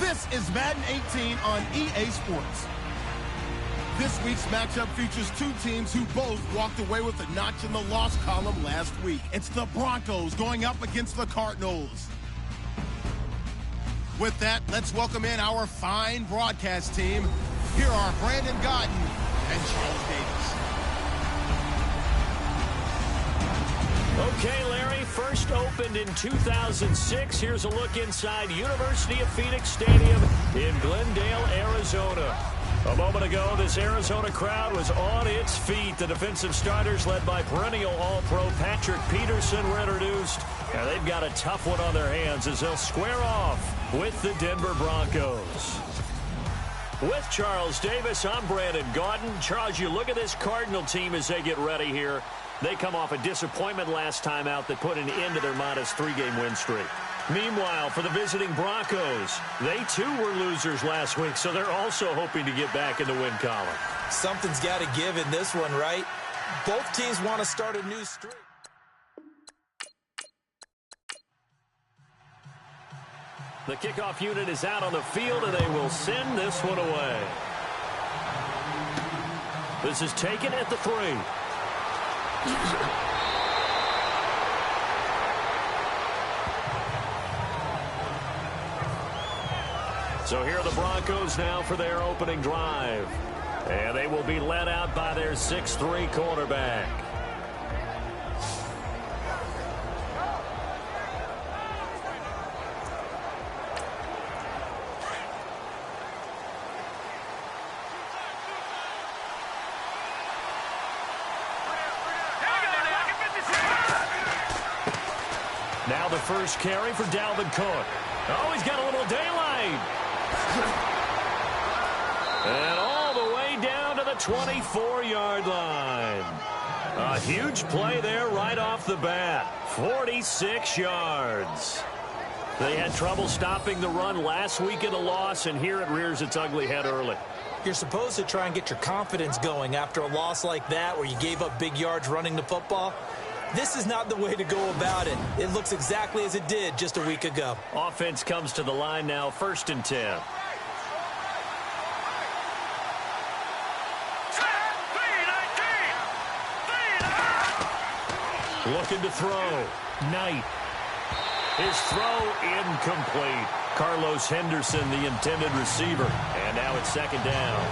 This is Madden 18 on EA Sports. This week's matchup features two teams who both walked away with a notch in the loss column last week. It's the Broncos going up against the Cardinals. With that, let's welcome in our fine broadcast team. Here are Brandon Godden and Charles Davis. Okay, Larry, first opened in 2006. Here's a look inside University of Phoenix Stadium in Glendale, Arizona. A moment ago, this Arizona crowd was on its feet. The defensive starters, led by perennial All-Pro Patrick Peterson, were introduced. And they've got a tough one on their hands as they'll square off with the Denver Broncos. With Charles Davis, I'm Brandon Godden. Charles, you look at this Cardinal team as they get ready here. They come off a disappointment last time out that put an end to their modest 3-game win streak. Meanwhile, for the visiting Broncos, they too were losers last week, so they're also hoping to get back in the win column. Something's got to give in this one, right? Both teams want to start a new streak. The kickoff unit is out on the field, and they will send this one away. This is taken at the 3. So here are the Broncos now for their opening drive. And they will be led out by their 6'3" quarterback. Now the first carry for Dalvin Cook. Oh, he's got a little daylight. And all the way down to the 24-yard line. A huge play there right off the bat. 46 yards. They had trouble stopping the run last week in the loss, and here it rears its ugly head early. You're supposed to try and get your confidence going after a loss like that where you gave up big yards running the football. This is not the way to go about it. It looks exactly as it did just a week ago. Offense comes to the line now, 1st and 10. Looking to throw. Knight. His throw incomplete. Carlos Henderson, the intended receiver. And now it's 2nd down.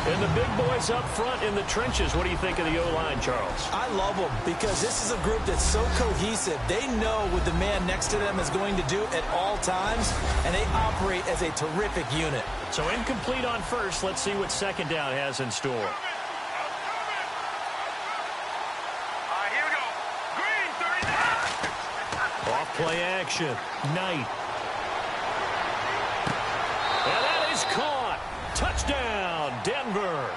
And the big boys up front in the trenches. What do you think of the O-line, Charles? I love them because this is a group that's so cohesive. They know what the man next to them is going to do at all times, and they operate as a terrific unit. So incomplete on first. Let's see what 2nd down has in store. Here we go. Green, 39. Off play action. Knight. And that is caught. Touchdown, Denver.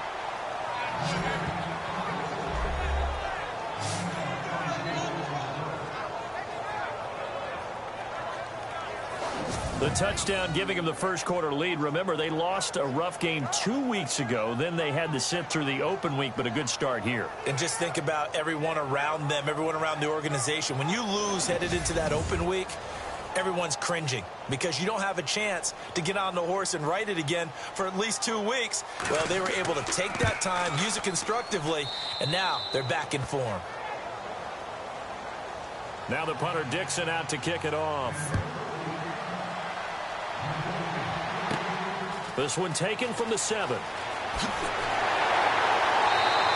The touchdown giving them the first quarter lead. Remember, they lost a rough game 2 weeks ago. Then they had to sit through the open week, but a good start here. And just think about everyone around them, everyone around the organization. When you lose headed into that open week, everyone's cringing because you don't have a chance to get on the horse and ride it again for at least 2 weeks. Well, they were able to take that time, use it constructively, and now they're back in form. Now the punter Dixon out to kick it off. This one taken from the 7.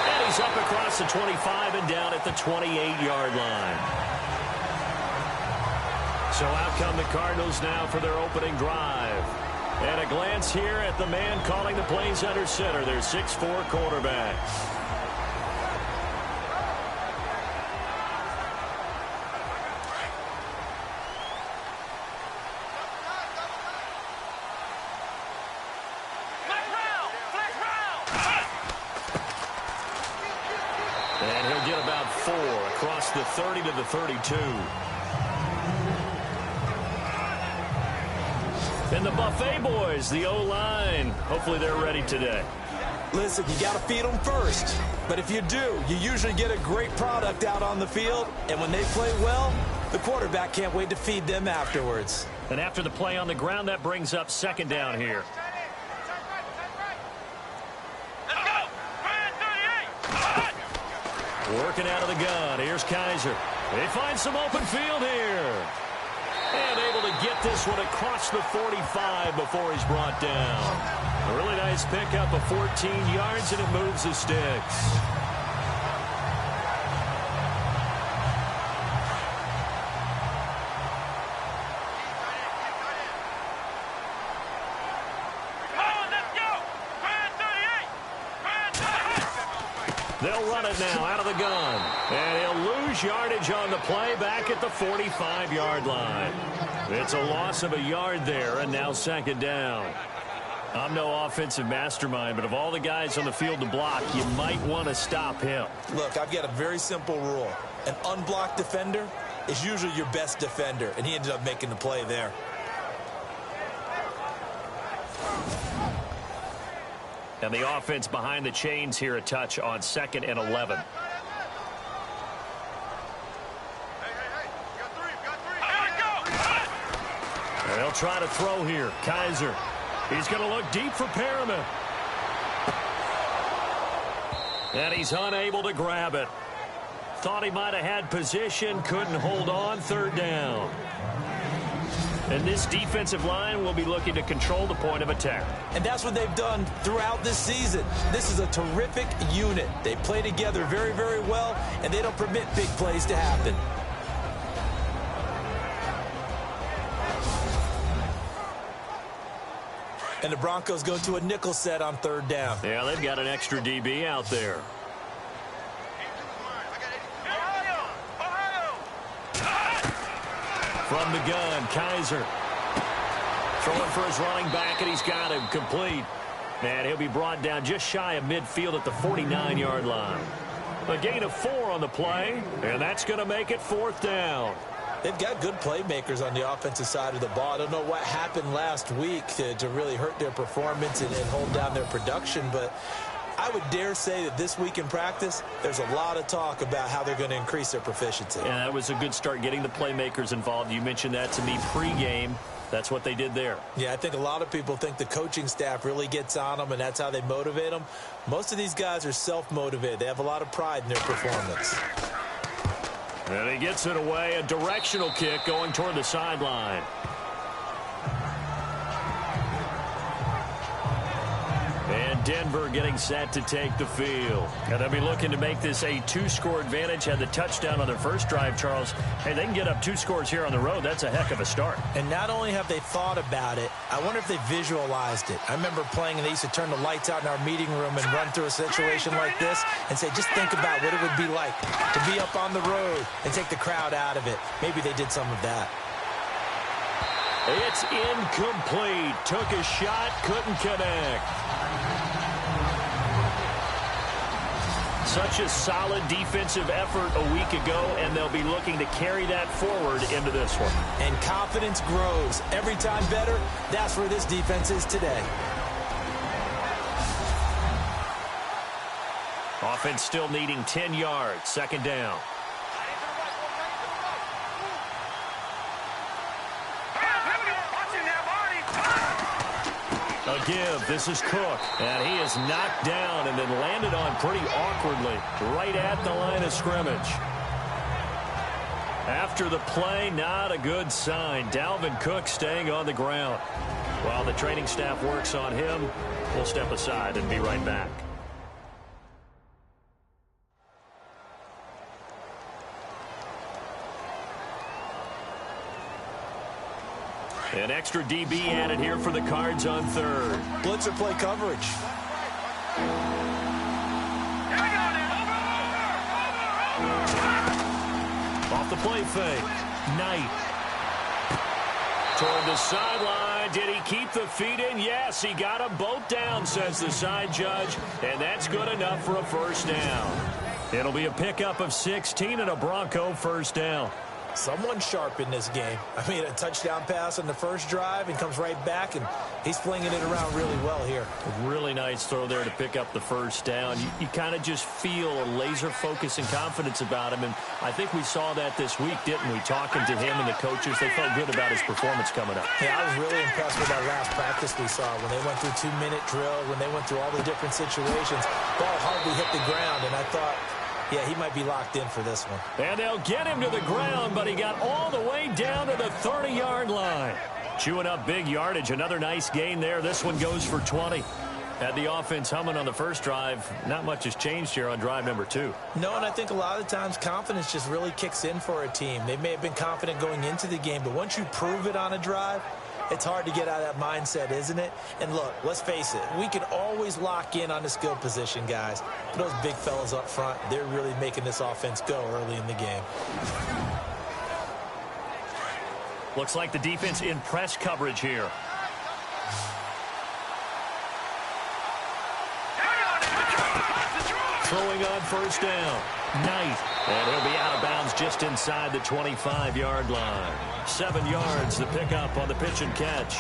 And he's up across the 25 and down at the 28-yard line. So out come the Cardinals now for their opening drive. And a glance here at the man calling the plays under center, their 6'4" quarterback. And he'll get about 4 across the 30 to the 32. And the Buffet boys, the O-line, hopefully they're ready today. Listen, you got to feed them first. But if you do, you usually get a great product out on the field. And when they play well, the quarterback can't wait to feed them afterwards. And after the play on the ground, that brings up second down here. Let's go. Working out of the gun. Here's Kaiser. They find some open field here. And able to get this one across the 45 before he's brought down. A really nice pickup of 14 yards, and it moves the sticks. They'll run it now out of the gun. And he'll lose yardage on the play back at the 45-yard line. It's a loss of a yard there, and now second down. I'm no offensive mastermind, but of all the guys on the field to block, you might want to stop him. Look, I've got a very simple rule. An unblocked defender is usually your best defender, and he ended up making the play there. And the offense behind the chains here a touch on 2nd and 11. They'll try to throw here. Kaiser. He's going to look deep for Perriman. And he's unable to grab it. Thought he might have had position. Couldn't hold on. Third down. And this defensive line will be looking to control the point of attack. And that's what they've done throughout this season. This is a terrific unit. They play together very, very well, and they don't permit big plays to happen. And the Broncos go to a nickel set on third down. Yeah, they've got an extra DB out there. From the gun, Kaiser. Throwing for his running back, and he's got him complete. And he'll be brought down just shy of midfield at the 49-yard line. A gain of 4 on the play, and that's going to make it fourth down. They've got good playmakers on the offensive side of the ball. I don't know what happened last week to really hurt their performance and hold down their production, but I would dare say that this week in practice, there's a lot of talk about how they're going to increase their proficiency. Yeah, that was a good start, getting the playmakers involved. You mentioned that to me pregame. That's what they did there. Yeah, I think a lot of people think the coaching staff really gets on them, and that's how they motivate them. Most of these guys are self-motivated. They have a lot of pride in their performance. And he gets it away. A directional kick going toward the sideline. And Denver getting set to take the field. And they'll be looking to make this a 2-score advantage. Had the touchdown on their first drive, Charles. Hey, they can get up 2 scores here on the road. That's a heck of a start. And not only have they thought about it, I wonder if they visualized it. I remember playing, and they used to turn the lights out in our meeting room and run through a situation like this and say, just think about what it would be like to be up on the road and take the crowd out of it. Maybe they did some of that. It's incomplete. Took a shot, couldn't connect. Such a solid defensive effort a week ago, and they'll be looking to carry that forward into this one. And confidence grows. Every time better, that's where this defense is today. Offense still needing 10 yards. Second down. A give. This is Cook. And he is knocked down and then landed on pretty awkwardly right at the line of scrimmage. After the play, not a good sign. Dalvin Cook staying on the ground. While the training staff works on him, we'll step aside and be right back. An extra DB added here for the Cards on third. Blitzer play coverage. Off the play fake. Knight. Toward the sideline. Did he keep the feet in? Yes, he got them both down, says the side judge. And that's good enough for a first down. It'll be a pickup of 16 and a Bronco first down. Someone's sharp in this game. I mean, a touchdown pass on the first drive and comes right back, and he's flinging it around really well here. A really nice throw there to pick up the first down. You kind of just feel a laser focus and confidence about him, and I think we saw that this week, didn't we? Talking to him and the coaches, they felt good about his performance coming up. Yeah, I was really impressed with that last practice we saw when they went through 2-minute drill, when they went through all the different situations. Ball hardly hit the ground, and I thought, yeah, he might be locked in for this one. And they'll get him to the ground, but he got all the way down to the 30-yard line. Chewing up big yardage. Another nice gain there. This one goes for 20. Had the offense humming on the first drive. Not much has changed here on drive number 2. No, and I think a lot of times confidence just really kicks in for a team. They may have been confident going into the game, but once you prove it on a drive, it's hard to get out of that mindset, isn't it? And look, let's face it, we can always lock in on the skill position, guys. But those big fellas up front, they're really making this offense go early in the game. Looks like the defense in press coverage here. Throwing on first down. Knight. And he'll be out of bounds just inside the 25-yard line. 7 yards, the pickup on the pitch and catch.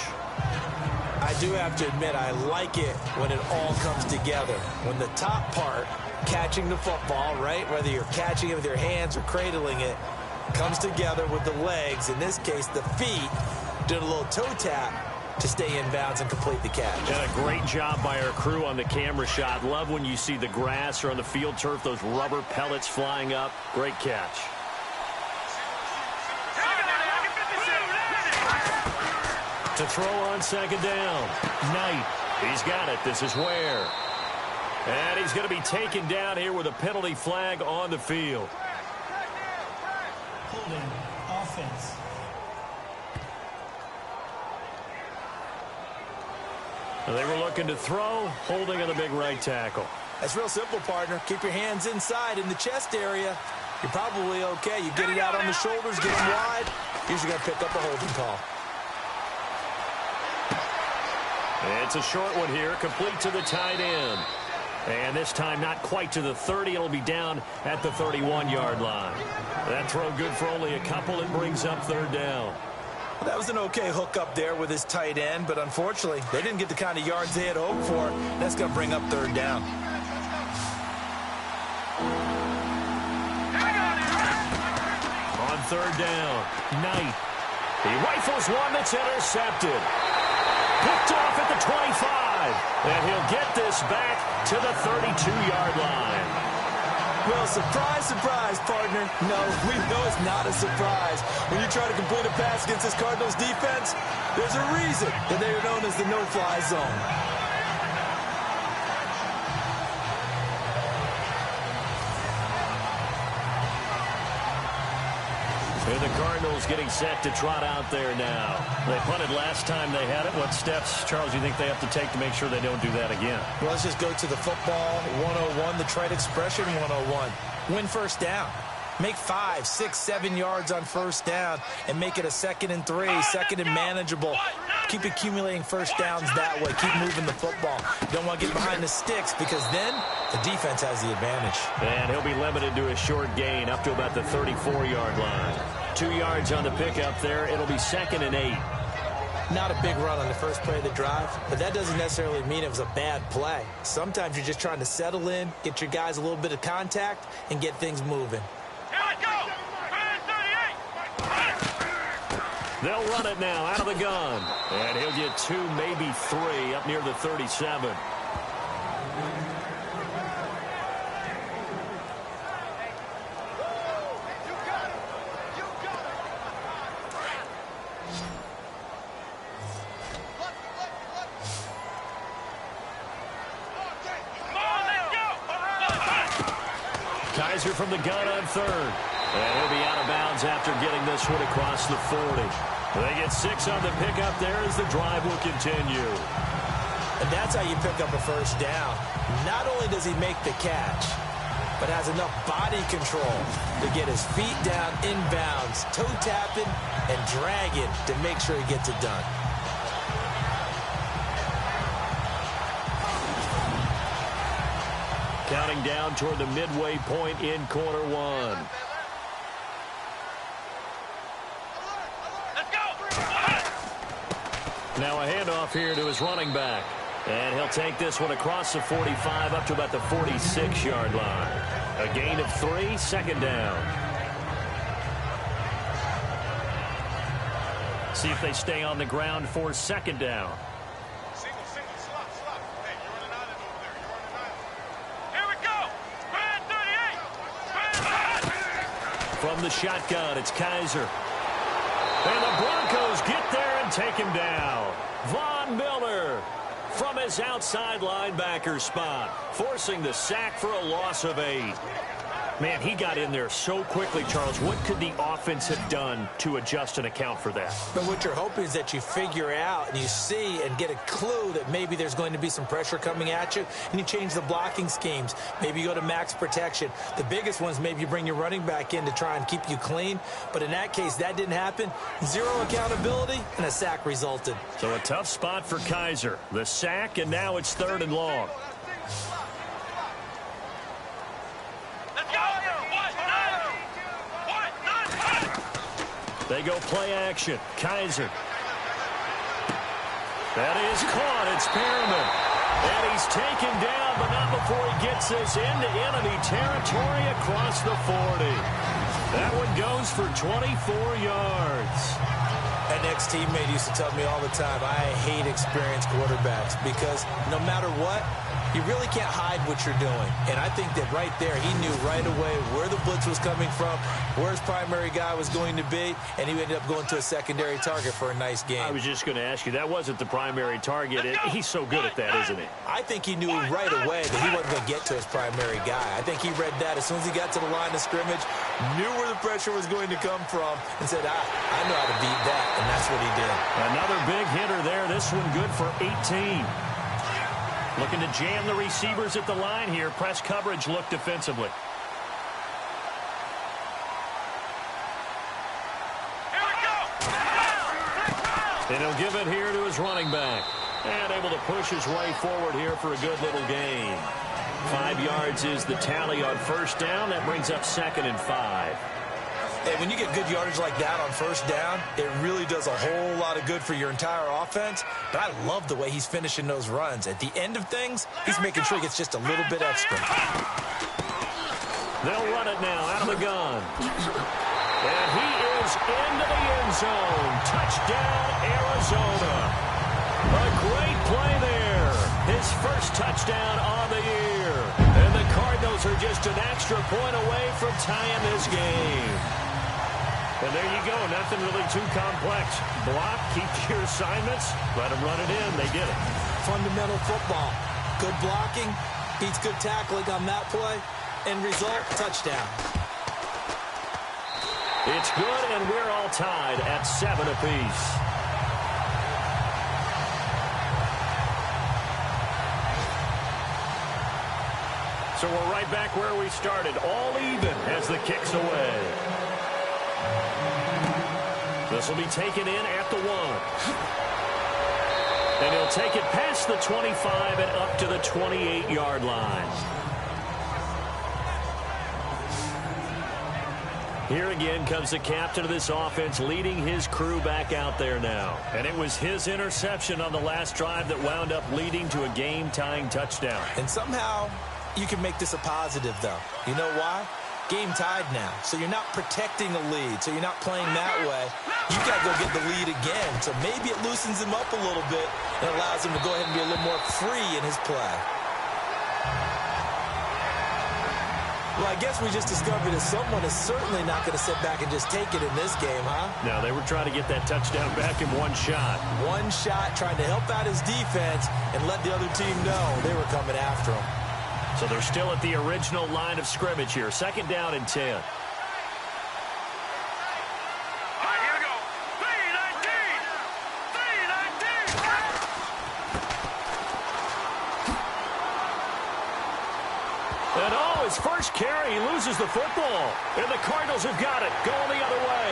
I do have to admit, I like it when it all comes together. When the top part, catching the football, right, whether you're catching it with your hands or cradling it, comes together with the legs, in this case the feet, doing a little toe tap to stay in bounds and complete the catch. And a great job by our crew on the camera shot. Love when you see the grass or on the field turf, those rubber pellets flying up. Great catch. To throw on second down. Knight. He's got it. This is Ware. And he's going to be taken down here with a penalty flag on the field. Holding offense. They were looking to throw, holding on the big right tackle. That's real simple, partner. Keep your hands inside in the chest area. You're probably okay. You get it out on the shoulders, get them wide. Usually going to pick up a holding call. It's a short one here, complete to the tight end. And this time not quite to the 30. It'll be down at the 31-yard line. That throw good for only a couple. It brings up third down. That was an okay hook up there with his tight end, but unfortunately, they didn't get the kind of yards they had hoped for. That's going to bring up third down. On third down, Knight. He rifles one that's intercepted. Picked off at the 25. And he'll get this back to the 32-yard line. Well, surprise, surprise, partner. No, we know it's not a surprise. When you try to complete a pass against this Cardinals defense, there's a reason that they are known as the no-fly zone. And the Cardinals getting set to trot out there now. They punted last time they had it. What steps, Charles, you think they have to take to make sure they don't do that again? Well, let's just go to the football 101, the trite expression 101. Win first down. Make 5, 6, 7 yards on first down and make it a 2nd and 3, 2nd and manageable. Keep accumulating first downs that way. Keep moving the football. You don't want to get behind the sticks because then the defense has the advantage. And he'll be limited to a short gain up to about the 34-yard line. 2 yards on the pickup there. It'll be 2nd and 8. Not a big run on the first play of the drive, but that doesn't necessarily mean it was a bad play. Sometimes you're just trying to settle in, get your guys a little bit of contact, and get things moving. They'll run it now out of the gun. And he'll get 2, maybe 3 up near the 37. Kaiser from the gun on third. And he'll be out of bounds after getting this one across the 40. They get 6 on the pickup there as the drive will continue. And that's how you pick up a first down. Not only does he make the catch, but has enough body control to get his feet down inbounds, toe tapping and dragging to make sure he gets it done. Counting down toward the midway point in quarter one. Now a handoff here to his running back. And he'll take this one across the 45 up to about the 46-yard line. A gain of 3, second down. See if they stay on the ground for second down. Single, slot. Hey, you're running island over there. You're running island. Here we go. Spread 38. From the shotgun, it's Kaiser. And the Broncos get there and take him down. Von Miller from his outside linebacker spot, forcing the sack for a loss of 8. Man, he got in there so quickly, Charles. What could the offense have done to adjust and account for that? But what you're hoping is that you figure out and you see and get a clue that maybe there's going to be some pressure coming at you, and you change the blocking schemes. Maybe you go to max protection. The biggest ones, maybe you bring your running back in to try and keep you clean. But in that case, that didn't happen. 0 accountability, and a sack resulted. So a tough spot for Kaiser. The sack, and now it's 3rd and long. They go play action. Kaiser. That is caught. It's Perriman. And he's taken down, but not before he gets this into enemy territory across the 40. That one goes for 24 yards. An ex-teammate used to tell me all the time, I hate experienced quarterbacks because no matter what, you really can't hide what you're doing. And I think that right there, he knew right away where the blitz was coming from, where his primary guy was going to be, and he ended up going to a secondary target for a nice game. I was just going to ask you, that wasn't the primary target. He's so good at that, isn't he? I think he knew right away that he wasn't going to get to his primary guy. I think he read that as soon as he got to the line of scrimmage, knew where the pressure was going to come from, and said, I know how to beat that, and that's what he did. Another big hitter there. This one good for 18. Looking to jam the receivers at the line here. Press coverage look defensively. Here we go. And he'll give it here to his running back. And able to push his way forward here for a good little gain. 5 yards is the tally on first down. That brings up 2nd and 5. And when you get good yardage like that on first down, it really does a whole lot of good for your entire offense. But I love the way he's finishing those runs. At the end of things, he's making sure he gets just a little bit extra. They'll run it now out of the gun. And he is into the end zone. Touchdown, Arizona. A great play there. His first touchdown on the year. And the Cardinals are just an extra point away from tying this game. And there you go. Nothing really too complex. Block, keep to your assignments, let them run it in. They did it. Fundamental football. Good blocking, beats good tackling on that play. End result, touchdown. It's good, and we're all tied at 7 apiece. So we're right back where we started. All even as the kick's away. This will be taken in at the 1. And he'll take it past the 25 and up to the 28-yard line. Here again comes the captain of this offense leading his crew back out there now. And it was his interception on the last drive that wound up leading to a game-tying touchdown. And somehow you can make this a positive, though. You know why? Game tied now, so you're not protecting a lead, so you're not playing that way. You got to go get the lead again, so maybe it loosens him up a little bit and allows him to go ahead and be a little more free in his play. Well, I guess we just discovered that someone is certainly not going to sit back and just take it in this game, huh? No, they were trying to get that touchdown back in one shot. One shot, trying to help out his defense and let the other team know they were coming after him. So they're still at the original line of scrimmage here. 2nd down and 10. All right, here we go. 3-19. And his first carry, he loses the football. And the Cardinals have got it, going the other way.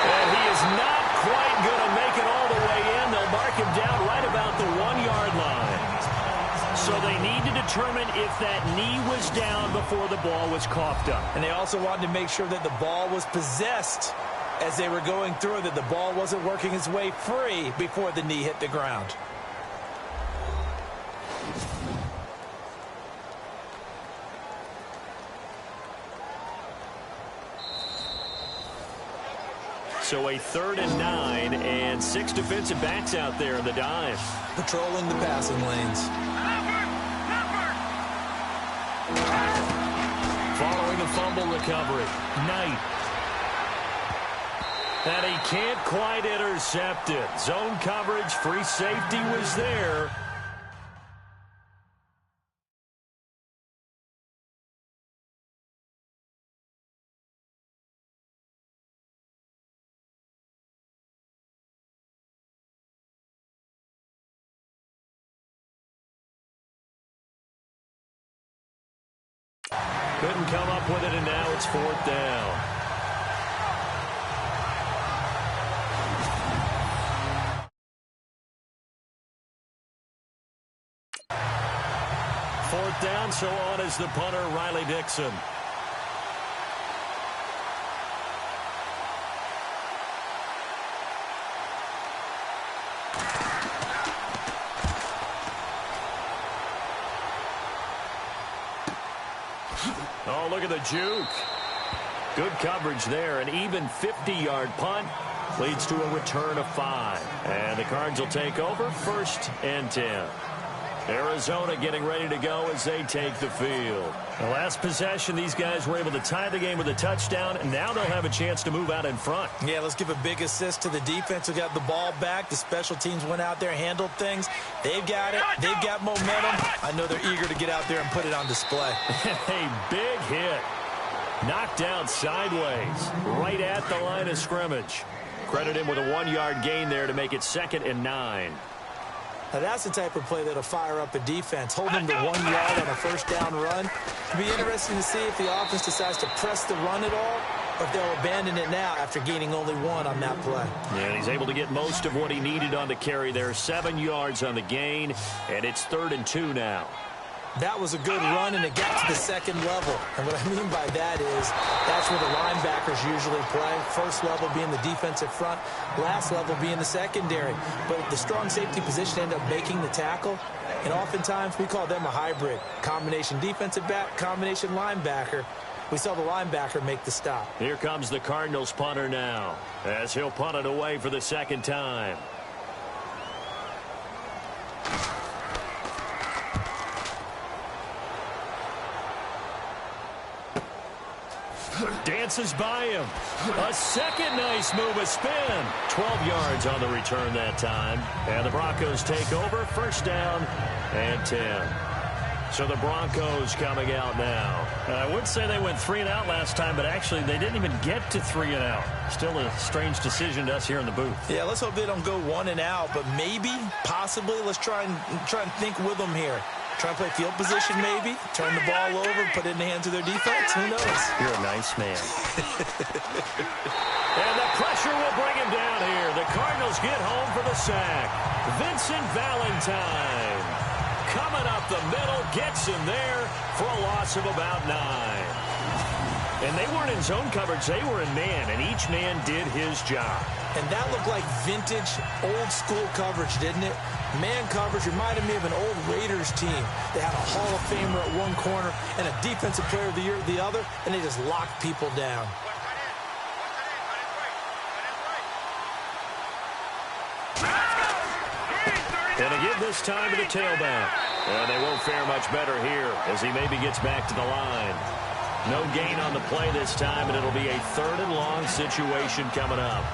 And he is not quite going to make it all the way in. They'll mark him down right about the 1-yard line. So they need to determine if that knee was down before the ball was coughed up. And they also wanted to make sure that the ball was possessed as they were going through that the ball wasn't working its way free before the knee hit the ground. So a 3rd and 9 and 6 defensive backs out there in the dive. Patrolling the passing lanes. Following the fumble recovery, Knight. And he can't quite intercept it. Zone coverage, free safety was there. Couldn't come up with it, and now it's 4th down. Fourth down, so on is the punter, Riley Dixon. Oh, look at the juke. Good coverage there. An even 50-yard punt leads to a return of 5. And the Cards will take over 1st and 10. Arizona getting ready to go as they take the field. The last possession, these guys were able to tie the game with a touchdown, and now they'll have a chance to move out in front. Yeah, let's give a big assist to the defense who got the ball back. The special teams went out there, handled things. They've got it. They've got momentum. I know they're eager to get out there and put it on display. A big hit. Knocked out sideways, right at the line of scrimmage. Credit him with a 1-yard gain there to make it 2nd and 9. Now that's the type of play that'll fire up a defense. Hold them to 1 yard on a 1st down run. It'll be interesting to see if the offense decides to press the run at all, or if they'll abandon it now after gaining only 1 on that play. Yeah, and he's able to get most of what he needed on the carry there. 7 yards on the gain, and it's 3rd and 2 now. That was a good run, and it got to the 2nd level. And what I mean by that is that's where the linebackers usually play. 1st level being the defensive front, last level being the secondary. But the strong safety position ended up making the tackle, and oftentimes we call them a hybrid. Combination defensive back, combination linebacker. We saw the linebacker make the stop. Here comes the Cardinals punter now, as he'll punt it away for the 2nd time. Dances by him. A second nice move, a spin. 12 yards on the return that time. And the Broncos take over, 1st down and 10. So the Broncos coming out now. I would say they went 3 and out last time, but actually they didn't even get to 3 and out. Still a strange decision to us here in the booth. Yeah, let's hope they don't go 1 and out, but maybe, possibly, let's try and think with them here. Try and play field position maybe, turn the ball over, put it in the hands of their defense. Who knows? You're a nice man. And the pressure will bring him down here. The Cardinals get home for the sack. Vincent Valentine coming up the middle, gets him there for a loss of about 9. And they weren't in zone coverage, they were in man, and each man did his job. And that looked like vintage, old-school coverage, didn't it? Man coverage reminded me of an old Raiders team. They had a Hall of Famer at one corner and a Defensive Player of the Year at the other, and they just locked people down. And they give this time to the tailback. And they won't fare much better here as he maybe gets back to the line. No gain on the play this time, and it'll be a 3rd and long situation coming up.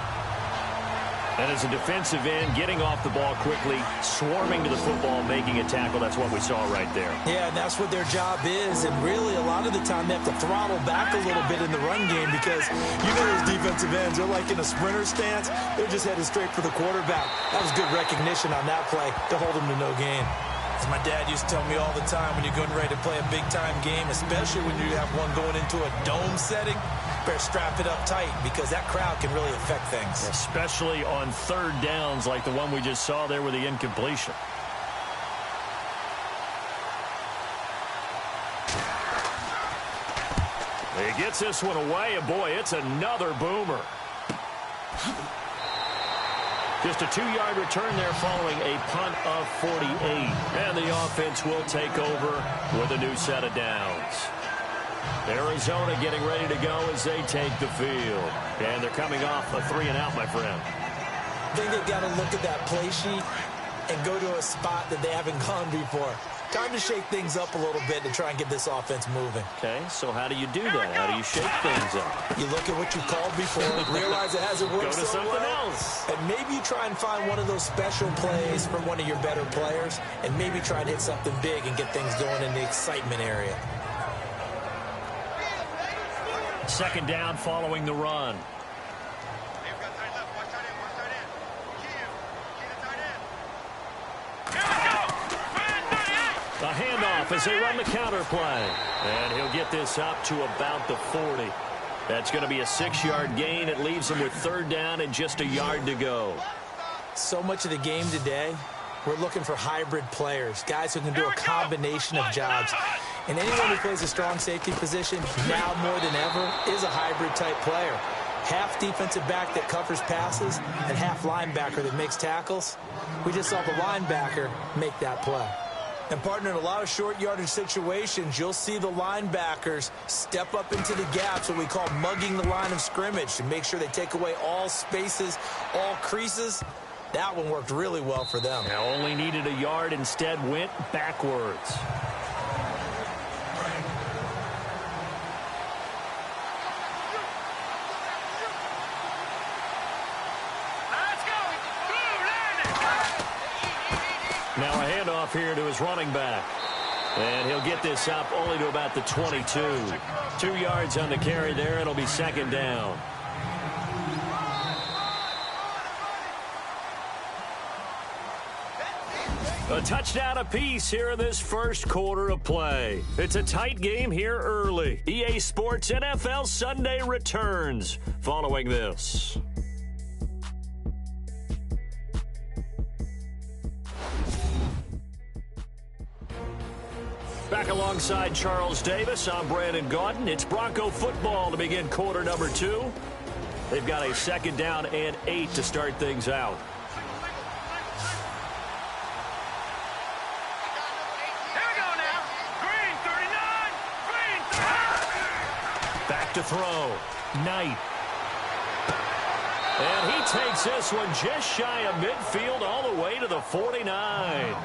And as a defensive end, getting off the ball quickly, swarming to the football, making a tackle, that's what we saw right there. Yeah, and that's what their job is. And really, a lot of the time, they have to throttle back a little bit in the run game because you know those defensive ends, they're like in a sprinter stance. They're just headed straight for the quarterback. That was good recognition on that play to hold them to no gain. As my dad used to tell me all the time, when you're getting ready to play a big-time game, especially when you have one going into a dome setting, better strap it up tight because that crowd can really affect things. Especially on 3rd downs like the one we just saw there with the incompletion. He gets this one away, and boy, it's another boomer. Just a 2-yard return there following a punt of 48. And the offense will take over with a new set of downs. Arizona getting ready to go as they take the field. And they're coming off a 3-and-out, my friend. I think they've got to look at that play sheet and go to a spot that they haven't gone before. Time to shake things up a little bit to try and get this offense moving. Okay, so how do you do that? How do you shake things up? You look at what you called before, realize it hasn't worked Go to so something well, else. and maybe you try and find one of those special plays from one of your better players, and maybe try and hit something big and get things going in the excitement area. Second down following the run. A handoff as they run the counter play. And he'll get this up to about the 40. That's going to be a 6-yard gain. It leaves him with third down and just a yard to go. So much of the game today, we're looking for hybrid players, guys who can do a combination of jobs. And anyone who plays a strong safety position, now more than ever, is a hybrid-type player. Half defensive back that covers passes and half linebacker that makes tackles. We just saw the linebacker make that play. And, partner, in a lot of short yardage situations, you'll see the linebackers step up into the gaps, what we call mugging the line of scrimmage, to make sure they take away all spaces, all creases. That one worked really well for them. Now only needed a yard, instead went backwards. Now a handoff here to his running back. And he'll get this up only to about the 22. 2 yards on the carry there. It'll be second down. A touchdown apiece here in this first quarter of play. It's a tight game here early. EA Sports NFL Sunday returns following this. Back alongside Charles Davis, I'm Brandon Gaudin. It's Bronco football to begin quarter number 2. They've got a second down and 8 to start things out. Back to throw. Knight. And he takes this one just shy of midfield all the way to the 49.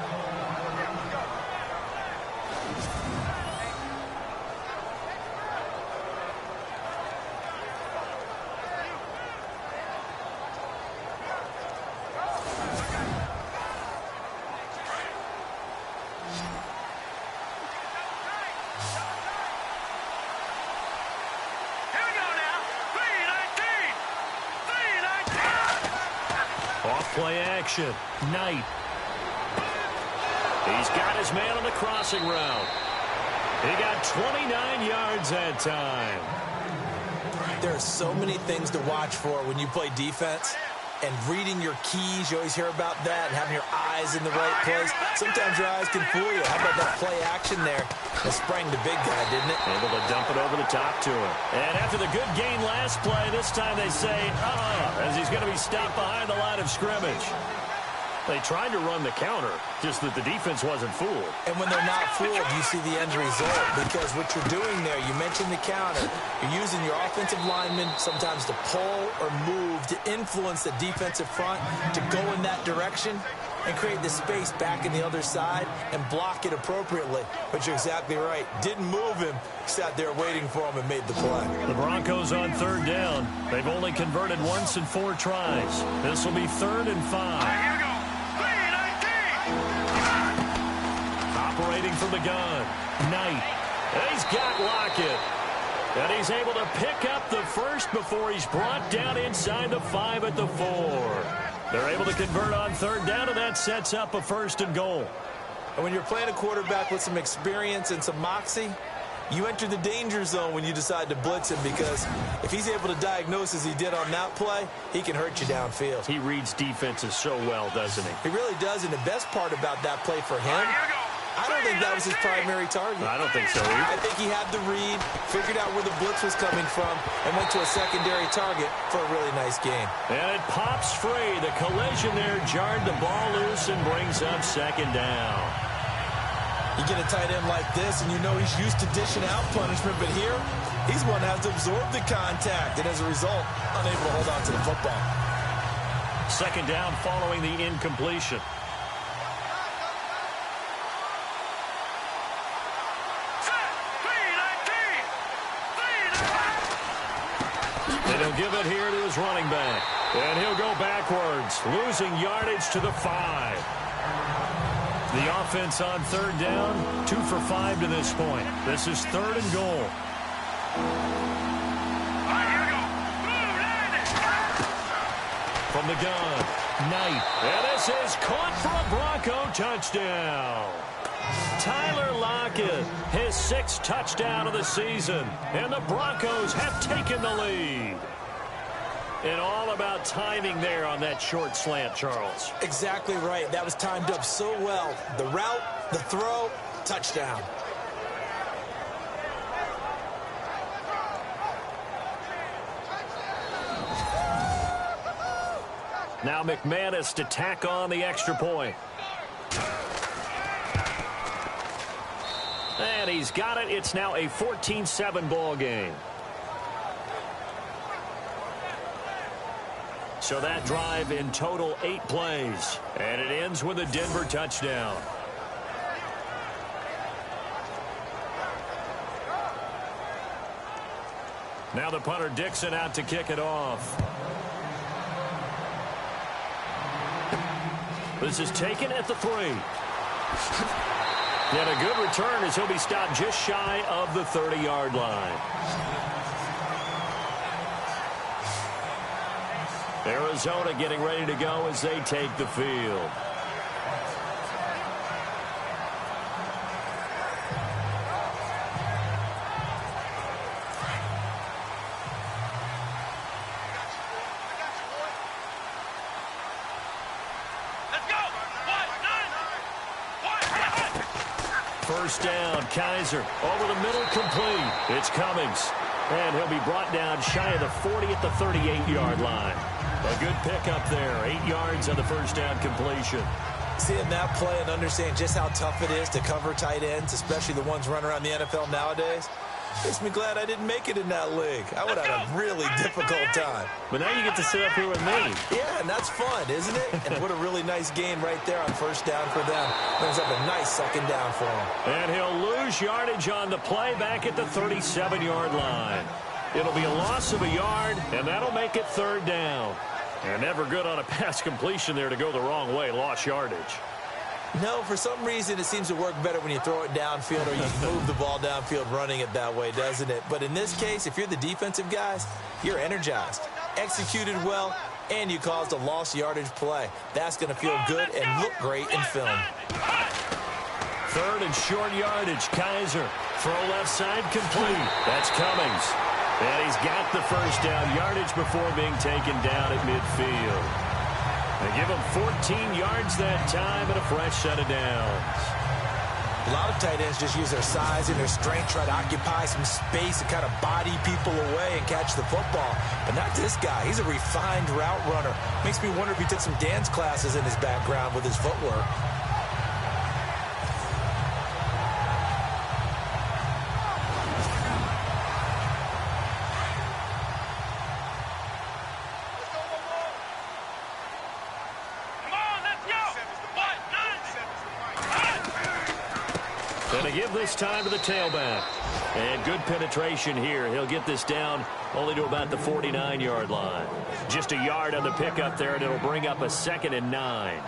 Play action. Knight. He's got his man on the crossing route. He got 29 yards that time. There are so many things to watch for when you play defense. And reading your keys, you always hear about that, and having your eyes in the right place. Sometimes your eyes can fool you. How about that play action there? It sprang the big guy, didn't it? Able to dump it over the top to him. And after the good gain last play, this time they say, as he's going to be stopped behind the line of scrimmage. They tried to run the counter, just that the defense wasn't fooled. And when they're not fooled, you see the end result. Because what you're doing there, you mentioned the counter. You're using your offensive linemen sometimes to pull or move to influence the defensive front to go in that direction and create the space back in the other side and block it appropriately. But you're exactly right. Didn't move him. Sat there waiting for him and made the play. The Broncos on third down. They've only converted once in 4 tries. This will be 3rd and 5. Operating from the gun. Knight. He's got Lockett. And he's able to pick up the first before he's brought down inside the 5 at the 4. They're able to convert on third down, and that sets up a 1st and goal. And when you're playing a quarterback with some experience and some moxie, you enter the danger zone when you decide to blitz him, because if he's able to diagnose as he did on that play, he can hurt you downfield. He reads defenses so well, doesn't he? He really does, and the best part about that play for him I don't think that was his primary target. I don't think so either. I think he had the read, figured out where the blitz was coming from, and went to a secondary target for a really nice gain. And it pops free. The collision there jarred the ball loose and brings up second down. You get a tight end like this, and you know he's used to dishing out punishment, but here, he's one that has to absorb the contact, and as a result, unable to hold on to the football. Second down following the incompletion. And he'll give it here to his running back. And he'll go backwards, losing yardage to the 5. The offense on third down, 2 for 5 to this point. This is 3rd and goal. From the gun, Knight. And this is caught for a Bronco touchdown. Tyler Lockett, his 6th touchdown of the season. And the Broncos have taken the lead. And all about timing there on that short slant, Charles. Exactly right. That was timed up so well. The route, the throw, touchdown. Now McManus to tack on the extra point. And he's got it. It's now a 14-7 ball game. So that drive in total 8 plays. And it ends with a Denver touchdown. Now the punter Dixon out to kick it off. This is taken at the 3. And a good return as he'll be stopped just shy of the 30-yard line. Arizona getting ready to go as they take the field. First down, Kaiser over the middle, complete. It's Cummings, and he'll be brought down shy of the 40 at the 38-yard line. A good pickup there, 8 yards on the first down completion. Seeing that play and understanding just how tough it is to cover tight ends, especially the ones running around the NFL nowadays, makes me glad I didn't make it in that league. I would have had a really difficult time. But now you get to sit up here with me. Yeah, and that's fun, isn't it? And what a really nice gain right there on first down for them. Brings up a nice second down for him. And he'll lose yardage on the play back at the 37-yard line. It'll be a loss of a yard, and that'll make it third down. And never good on a pass completion there to go the wrong way. Lost yardage. No, for some reason it seems to work better when you throw it downfield or you move the ball downfield running it that way, doesn't it? But in this case, if you're the defensive guys, you're energized, executed well, and you caused a lost yardage play. That's going to feel good and look great in film. Third and short yardage, Kaiser. Throw left side complete. That's Cummings. And he's got the first down yardage before being taken down at midfield. They give him 14 yards that time and a fresh set of downs. A lot of tight ends just use their size and their strength, try to occupy some space and kind of body people away and catch the football. But not this guy. He's a refined route runner. Makes me wonder if he took some dance classes in his background with his footwork. And to give this time to the tailback. And good penetration here. He'll get this down only to about the 49-yard line. Just a yard on the pickup there, and it'll bring up a 2nd and 9.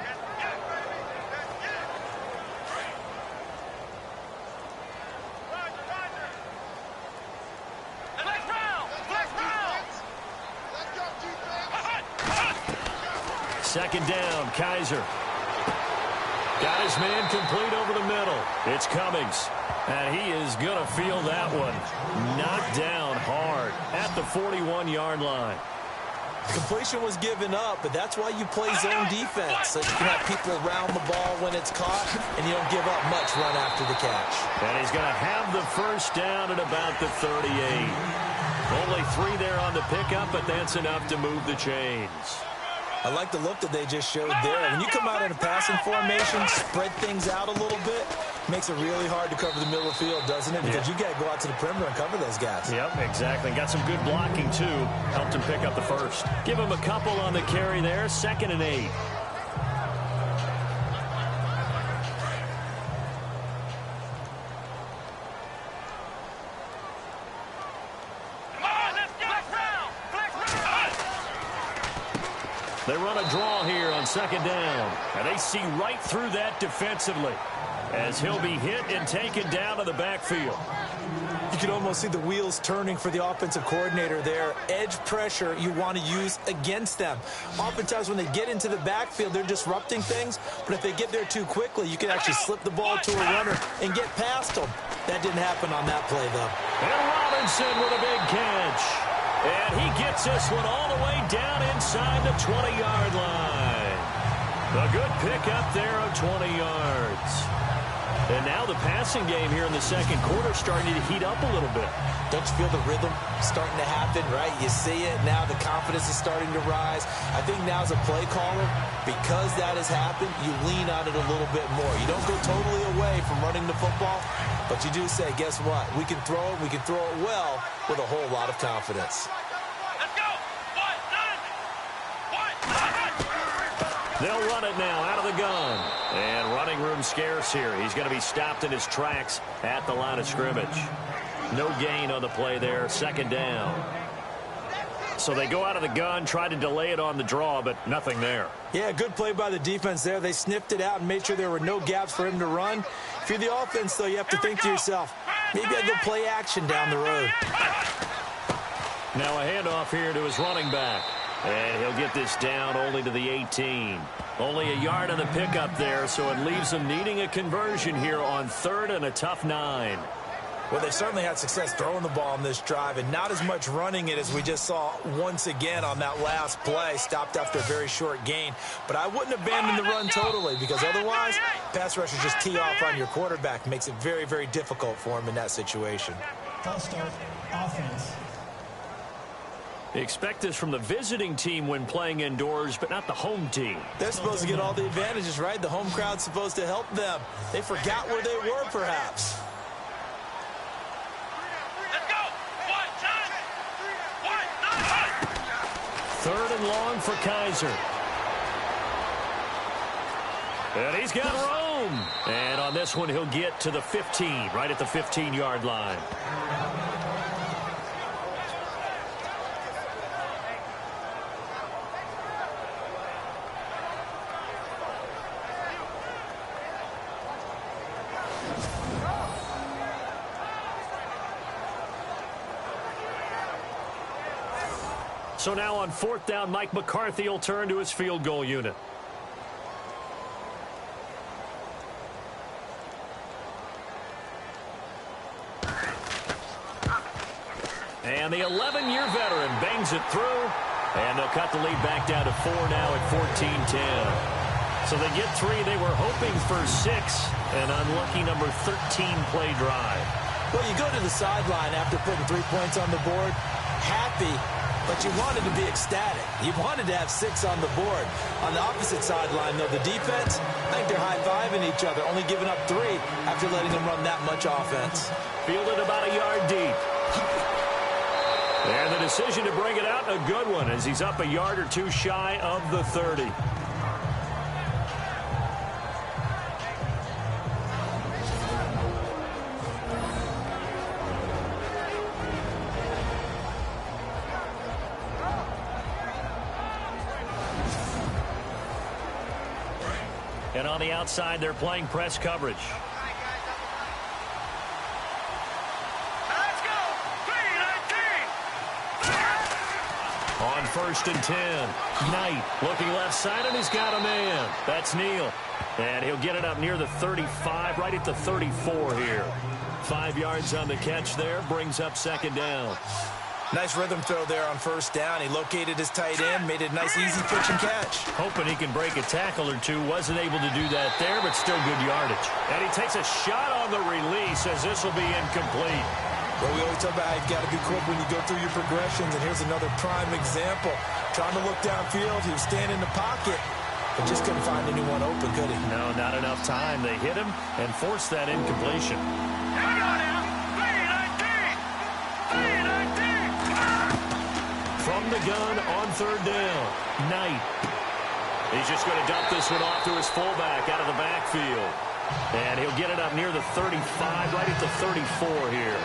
Second down, Kaiser. Got his man complete over the middle. It's Cummings. And he is going to feel that one. Knocked down hard at the 41-yard line. Completion was given up, but that's why you play zone defense. So you can have people around the ball when it's caught, and you don't give up much run after the catch. And he's going to have the first down at about the 38. Only 3 there on the pickup, but that's enough to move the chains. I like the look that they just showed there. When you come out in a passing formation, spread things out a little bit, makes it really hard to cover the middle of the field, doesn't it? Because you got to go out to the perimeter and cover those guys. Yep, exactly. Got some good blocking, too. Helped him pick up the first. Give him a couple on the carry there. 2nd and 8. They run a draw here on 2nd down. And they see right through that defensively as he'll be hit and taken down to the backfield. You can almost see the wheels turning for the offensive coordinator there. Edge pressure you want to use against them. Oftentimes when they get into the backfield, they're disrupting things. But if they get there too quickly, you can actually slip the ball to a runner and get past them. That didn't happen on that play, though. And Robinson with a big catch. And he gets this one all the way down inside the 20-yard line. A good pickup there of 20 yards. And now the passing game here in the second quarter starting to heat up a little bit. Don't you feel the rhythm starting to happen, right? You see it. Now the confidence is starting to rise. I think now as a play caller, because that has happened, you lean on it a little bit more. You don't go totally away from running the football, but you do say, guess what? We can throw it. We can throw it well with a whole lot of confidence. Let's go. They'll run it now out of the gun. And running room scarce here. He's going to be stopped in his tracks at the line of scrimmage. No gain on the play there. 2nd down. So they go out of the gun, try to delay it on the draw, but nothing there. Yeah, good play by the defense there. They sniffed it out and made sure there were no gaps for him to run. If you're the offense, though, you have to think to yourself, maybe I go play action down the road. Now a handoff here to his running back. And he'll get this down only to the 18. Only a yard on the pickup there, so it leaves him needing a conversion here on 3rd and a tough 9. Well, they certainly had success throwing the ball on this drive, and not as much running it as we just saw once again on that last play, stopped after a very short gain. But I wouldn't abandon the run totally, because otherwise, pass rushers just tee off on your quarterback. Makes it very, very difficult for him in that situation. False start, offense. Expect this from the visiting team when playing indoors, but not the home team. They're supposed to get all the advantages, right? The home crowd's supposed to help them. They forgot where they were, perhaps. Let's go. 3rd and long for Kaiser. And he's got room. And on this one, he'll get to the 15, right at the 15-yard line. So now on 4th down, Mike McCarthy will turn to his field goal unit. And the 11-year veteran bangs it through. And they'll cut the lead back down to 4 now at 14-10. So they get 3. They were hoping for 6. An unlucky number 13 play drive. Well, you go to the sideline after putting 3 points on the board, happy, but you wanted to be ecstatic. You wanted to have 6 on the board. On the opposite sideline, though, the defense, I think they're high-fiving each other, only giving up 3 after letting them run that much offense. Fielded about a yard deep. And the decision to bring it out, a good one, as he's up a yard or 2 shy of the 30. And on the outside, they're playing press coverage. Let's go. 3-19. On 1st and 10. Knight looking left side, and he's got a man. That's Neal. And he'll get it up near the 35, right at the 34 here. 5 yards on the catch there, brings up 2nd down. Nice rhythm throw there on first down. He located his tight end, made it a nice, easy pitch and catch. Hoping he can break a tackle or two. Wasn't able to do that there, but still good yardage. And he takes a shot on the release as this will be incomplete. Well, we always talk about how you've got to be quick when you go through your progressions, and here's another prime example. Trying to look downfield, he was standing in the pocket, but just couldn't find anyone open, could he? No, not enough time. They hit him and forced that incompletion. Here we go now. 3-19. From the gun on third down, Knight. He's just going to dump this one off to his fullback out of the backfield. And he'll get it up near the 35, right at the 34 here.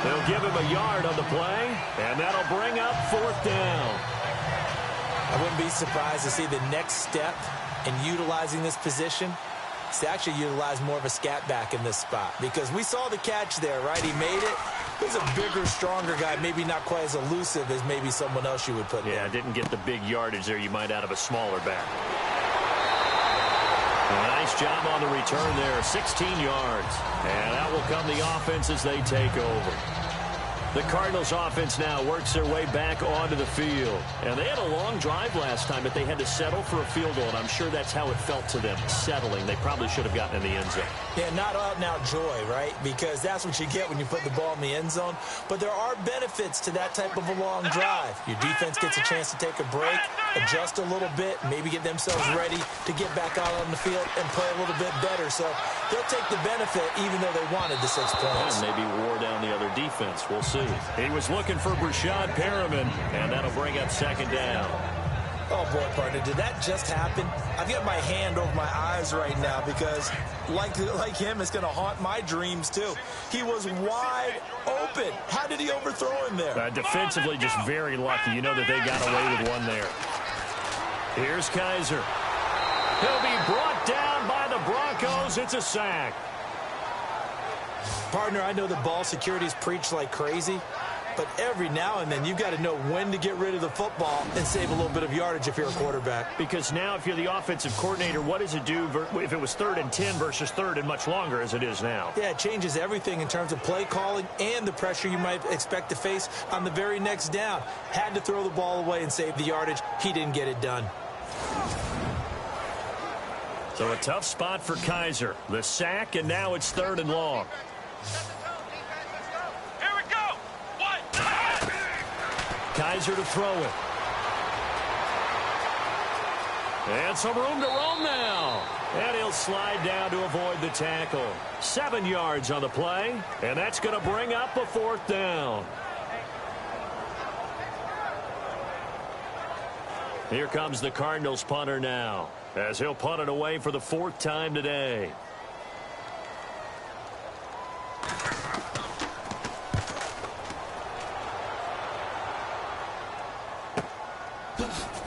They'll give him a yard on the play, and that'll bring up fourth down. I wouldn't be surprised to see the next step in utilizing this position is to actually utilize more of a scat back in this spot. Because we saw the catch there, right? He made it. He's a bigger, stronger guy, maybe not quite as elusive as maybe someone else you would put there. Yeah, didn't get the big yardage there you might out of a smaller back. Nice job on the return there, 16 yards. And that will come the offense as they take over. The Cardinals offense now works their way back onto the field. And they had a long drive last time, but they had to settle for a field goal, and I'm sure that's how it felt to them, settling. They probably should have gotten in the end zone. Yeah, not out-and-out joy, right? Because that's what you get when you put the ball in the end zone. But there are benefits to that type of a long drive. Your defense gets a chance to take a break, adjust a little bit, maybe get themselves ready to get back out on the field and play a little bit better. So they'll take the benefit even though they wanted the 6 points. And maybe wore down the other defense. We'll see. He was looking for Brashad Perriman, and that'll bring up second down. Oh, boy, partner, did that just happen? I've got my hand over my eyes right now because, like him, it's going to haunt my dreams, too. He was wide open. How did he overthrow him there? Defensively, just very lucky. You know that they got away with one there. Here's Kaiser. He'll be brought down by the Broncos. It's a sack. Partner, I know the ball security is preached like crazy, but every now and then you've got to know when to get rid of the football and save a little bit of yardage if you're a quarterback. Because now if you're the offensive coordinator, what does it do if it was 3rd and 10 versus 3rd and much longer as it is now? Yeah, it changes everything in terms of play calling and the pressure you might expect to face on the very next down. Had to throw the ball away and save the yardage. He didn't get it done. So a tough spot for Kaiser. The sack, and now it's 3rd and long. Here we go. Kaiser to throw it. And some room to roam now. And he'll slide down to avoid the tackle. 7 yards on the play, and that's going to bring up a 4th down. Here comes the Cardinals punter now, as he'll punt it away for the 4th time today.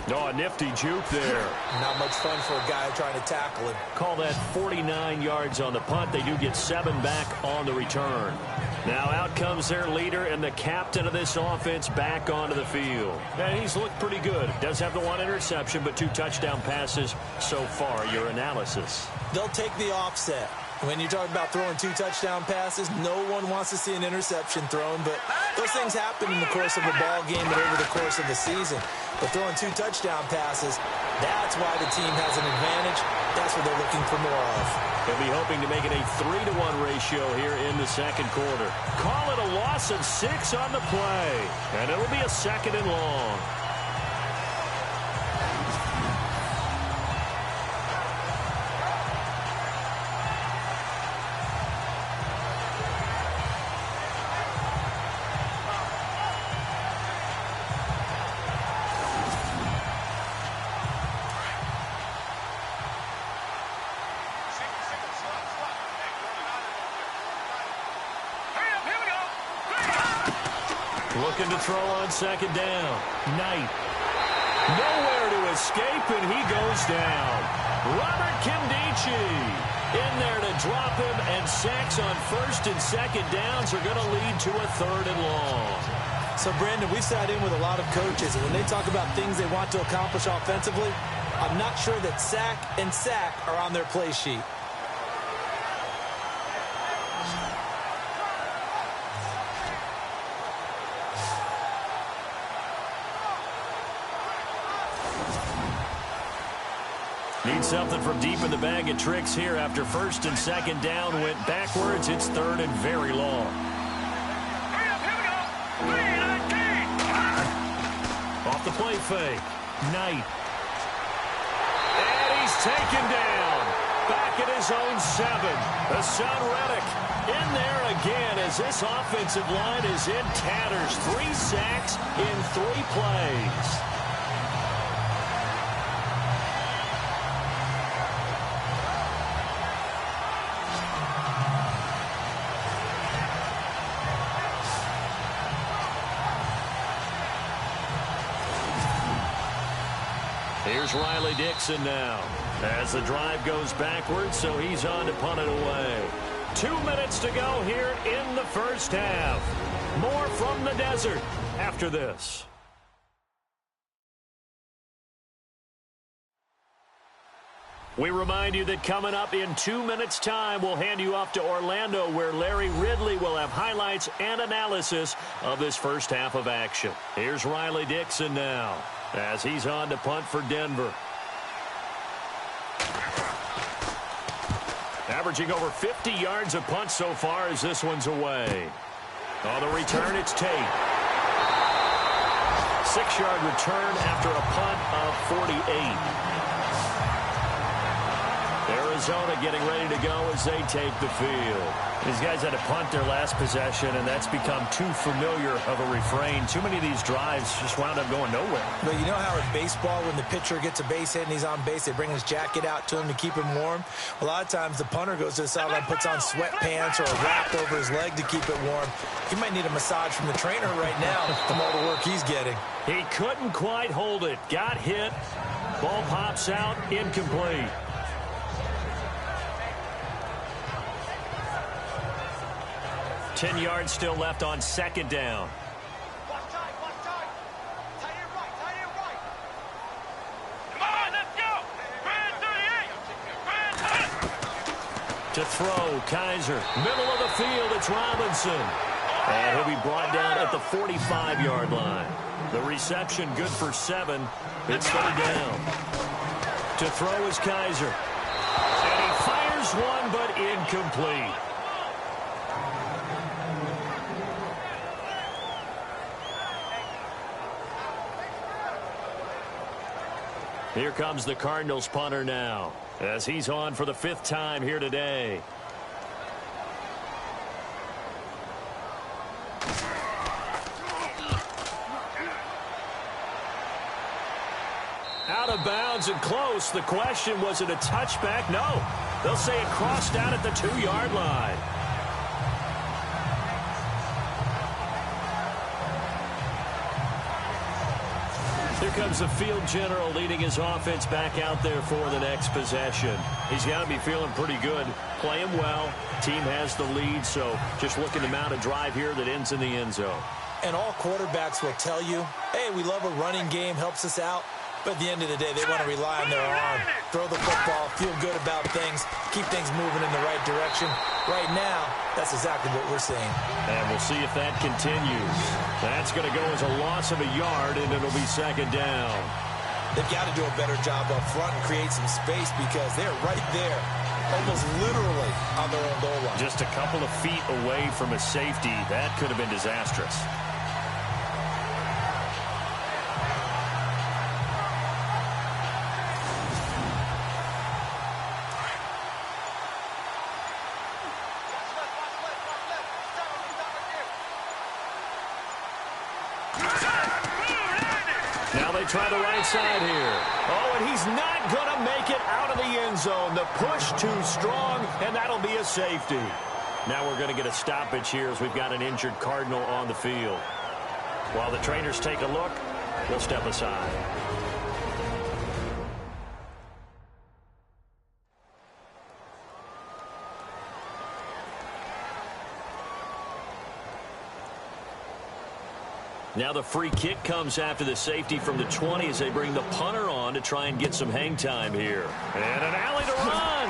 Oh, a nifty juke there. Not much fun for a guy trying to tackle him. Call that 49 yards on the punt. They do get 7 back on the return. Now out comes their leader and the captain of this offense back onto the field. And he's looked pretty good. Does have the 1 interception, but 2 touchdown passes so far. Your analysis? They'll take the offset. When you're talking about throwing 2 touchdown passes, no one wants to see an interception thrown, but those things happen in the course of a ball game and over the course of the season. But throwing 2 touchdown passes, that's why the team has an advantage. That's what they're looking for more of. They'll be hoping to make it a 3-to-1 ratio here in the second quarter. Call it a loss of 6 on the play, and it'll be a 2nd and long. Looking to throw on 2nd down. Knight. Nowhere to escape, and he goes down. Robert Kimdichie in there to drop him, and sacks on 1st and 2nd downs are going to lead to a 3rd and long. So, Brandon, we've sat in with a lot of coaches, and when they talk about things they want to accomplish offensively, I'm not sure that sack and sack are on their play sheet. Need something from deep in the bag of tricks here after first and second down went backwards. It's third and very long. Off the play fake. Knight. And he's taken down. Back at his own 7. Hassan Reddick in there again as this offensive line is in tatters. 3 sacks in 3 plays. Here's Riley Dixon now as the drive goes backwards, so he's on to punt it away. 2 minutes to go here in the first half. More from the desert after this. We remind you that coming up in 2 minutes' time, we'll hand you off to Orlando, where Larry Ridley will have highlights and analysis of this first half of action. Here's Riley Dixon now as he's on to punt for Denver. Averaging over 50 yards a punt so far as this one's away. On the return, it's Tate. 6-yard return after a punt of 48. Arizona getting ready to go as they take the field. These guys had to punt their last possession, and that's become too familiar of a refrain. Too many of these drives just wound up going nowhere. But you know how in baseball, when the pitcher gets a base hit and he's on base, they bring his jacket out to him to keep him warm? A lot of times the punter goes to the sideline, puts on sweatpants or a wrap over his leg to keep it warm. He might need a massage from the trainer right now from all the work he's getting. He couldn't quite hold it. Got hit. Ball pops out. Incomplete. 10 yards still left on second down. Watch time. Tight end right. Come on, let's go. Brand 38. To throw, Kaiser. Middle of the field, it's Robinson. And he'll be brought down at the 45-yard line. The reception good for 7. It's third down. To throw is Kaiser. And he fires one, but incomplete. Here comes the Cardinals punter now as he's on for the 5th time here today. Out of bounds and close. The question, was it a touchback? No. They'll say it crossed out at the 2-yard line. Here comes the field general leading his offense back out there for the next possession. He's got to be feeling pretty good, playing well. Team has the lead, so just looking to mount a drive here that ends in the end zone. And all quarterbacks will tell you, hey, we love a running game, helps us out. But at the end of the day, they want to rely on their arm. Throw the football, feel good about things, keep things moving in the right direction. Right now, that's exactly what we're seeing. And we'll see if that continues. That's going to go as a loss of a yard, and it'll be second down. They've got to do a better job up front and create some space because they're right there, almost literally on their own goal line. Just a couple of feet away from a safety. That could have been disastrous. Now they try the right side here. Oh, and he's not going to make it out of the end zone. The push too strong, and that'll be a safety. Now we're going to get a stoppage here as we've got an injured Cardinal on the field. While the trainers take a look, we'll step aside. Now the free kick comes after the safety from the 20 as they bring the punter on to try and get some hang time here. And an alley to run.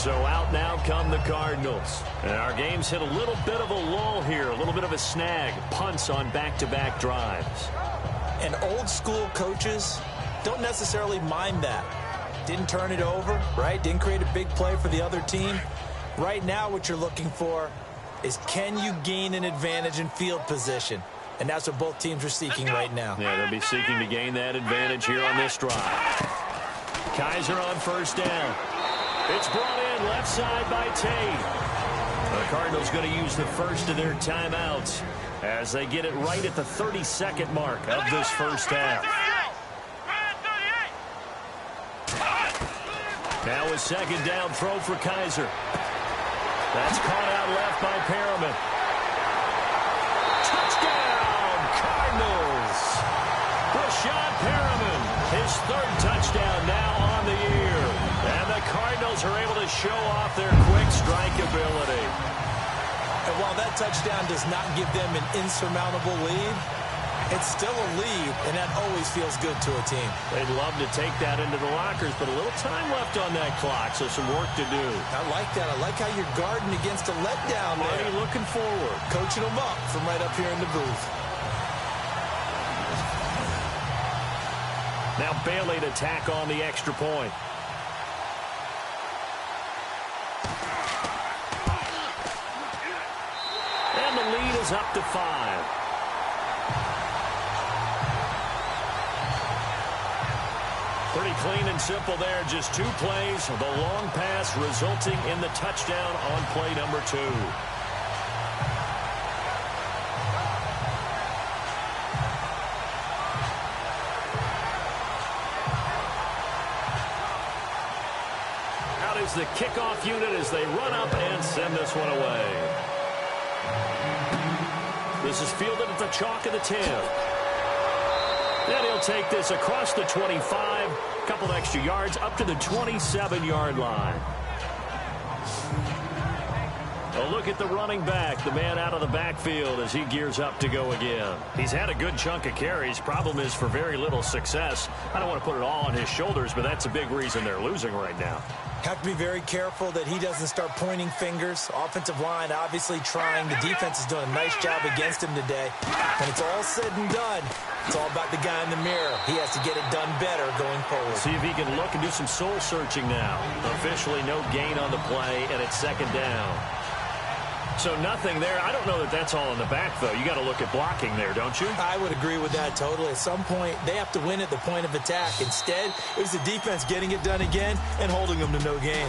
So out now come the Cardinals. And our game's hit a little bit of a lull here, a little bit of a snag. Punts on back-to-back drives. And old school coaches don't necessarily mind that. Didn't turn it over, right? Didn't create a big play for the other team. Right now what you're looking for is, can you gain an advantage in field position? And that's what both teams are seeking right now. Yeah, they'll be seeking to gain that advantage here on this drive. Kaiser on first down. It's brought in left side by Tate. The Cardinals going to use the first of their timeouts as they get it right at the 32nd mark of this first half. Now a second down throw for Kaiser. That's caught out left by Perriman. Touchdown, Cardinals! Rashad Perriman, his third touchdown now on the year. And the Cardinals are able to show off their quick strike ability. And while that touchdown does not give them an insurmountable lead, it's still a lead, and that always feels good to a team. They'd love to take that into the lockers, but a little time left on that clock, so some work to do. I like that. I like how you're guarding against a letdown there. Already looking forward. Coaching them up from right up here in the booth. Now Bailey to tack on the extra point. And the lead is up to 5. Pretty clean and simple there. Just 2 plays. The long pass resulting in the touchdown on play number 2. Out is the kickoff unit as they run up and send this one away. This is fielded at the chalk of the 10. And he'll take this across the 25, a couple of extra yards, up to the 27-yard line. A look at the running back, the man out of the backfield as he gears up to go again. He's had a good chunk of carries. Problem is for very little success. I don't want to put it all on his shoulders, but that's a big reason they're losing right now. Have to be very careful that he doesn't start pointing fingers. Offensive line obviously trying. The defense is doing a nice job against him today. When it's all said and done, it's all about the guy in the mirror. He has to get it done better going forward. See if he can look and do some soul searching now. Officially no gain on the play, and it's second down. So nothing there. I don't know that that's all in the back, though. You got to look at blocking there, don't you? I would agree with that totally. At some point, they have to win at the point of attack. Instead, it was the defense getting it done again and holding them to no gain.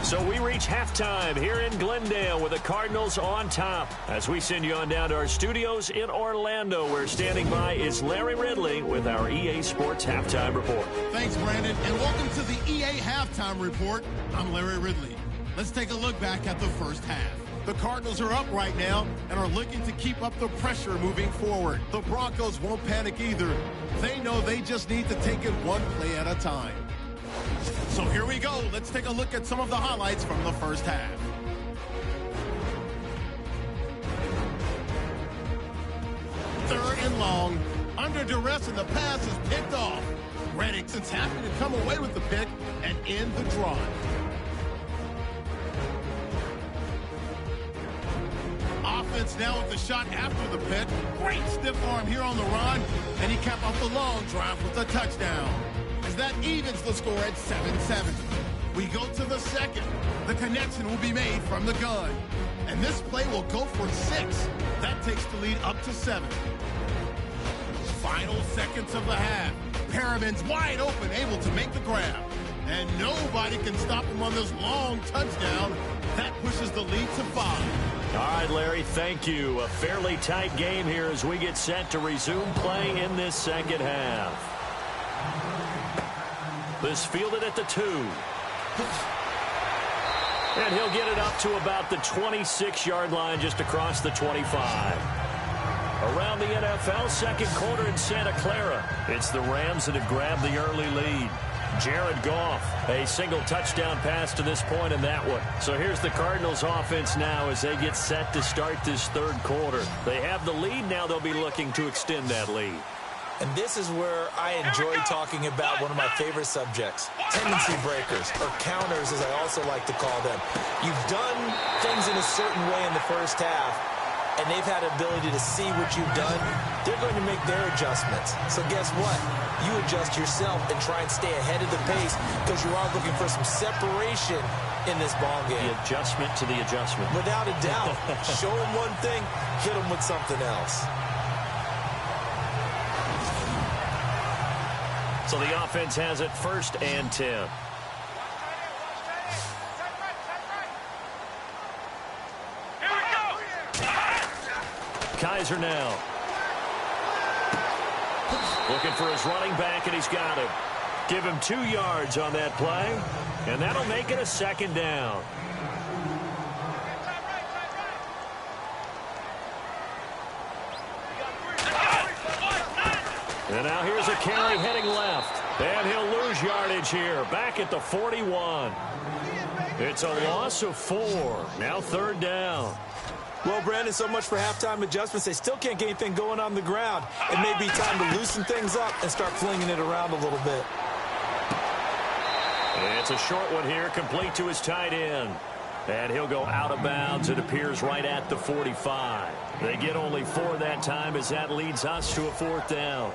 So we reach halftime here in Glendale with the Cardinals on top. As we send you on down to our studios in Orlando, where standing by is Larry Ridley with our EA Sports Halftime Report. Thanks, Brandon, and welcome to the EA Halftime Report. I'm Larry Ridley. Let's take a look back at the first half. The Cardinals are up right now and are looking to keep up the pressure moving forward. The Broncos won't panic either. They know they just need to take it one play at a time. So here we go. Let's take a look at some of the highlights from the first half. Third and long. Under duress, and the pass is picked off. Reddick's happy to come away with the pick and end the drive. Offense now with the shot after the pick. Great stiff arm here on the run, and he capped off the long drive with a touchdown. As that evens the score at 7-7. We go to the second. The connection will be made from the gun, and this play will go for 6. That takes the lead up to 7. Final seconds of the half. Perriman's wide open, able to make the grab, and nobody can stop him on this long touchdown. That pushes the lead to 5. All right, Larry, thank you. A fairly tight game here as we get set to resume play in this second half. This fielded at the 2. And he'll get it up to about the 26-yard line, just across the 25. Around the NFL, second quarter in Santa Clara. It's the Rams that have grabbed the early lead. Jared Goff, a single touchdown pass to this point in that one. So here's the Cardinals offense now as they get set to start this third quarter. They have the lead. Now they'll be looking to extend that lead. And this is where I enjoy talking about one of my favorite subjects, tendency breakers, or counters as I also like to call them. You've done things in a certain way in the first half, and they've had the ability to see what you've done. They're going to make their adjustments. So guess what? You adjust yourself and try and stay ahead of the pace because you are looking for some separation in this ball game. The adjustment to the adjustment. Without a doubt. Show them one thing, hit them with something else. So the offense has it 1st and 10. Kaiser now. Looking for his running back, and he's got him. Give him 2 yards on that play, and that'll make it a 2nd down. And now here's a carry heading left. And he'll lose yardage here. Back at the 41. It's a loss of 4. Now 3rd down. Well, Brandon, so much for halftime adjustments. They still can't get anything going on the ground. It may be time to loosen things up and start flinging it around a little bit. It's a short one here, complete to his tight end. And he'll go out of bounds. It appears right at the 45. They get only 4 that time as that leads us to a 4th down.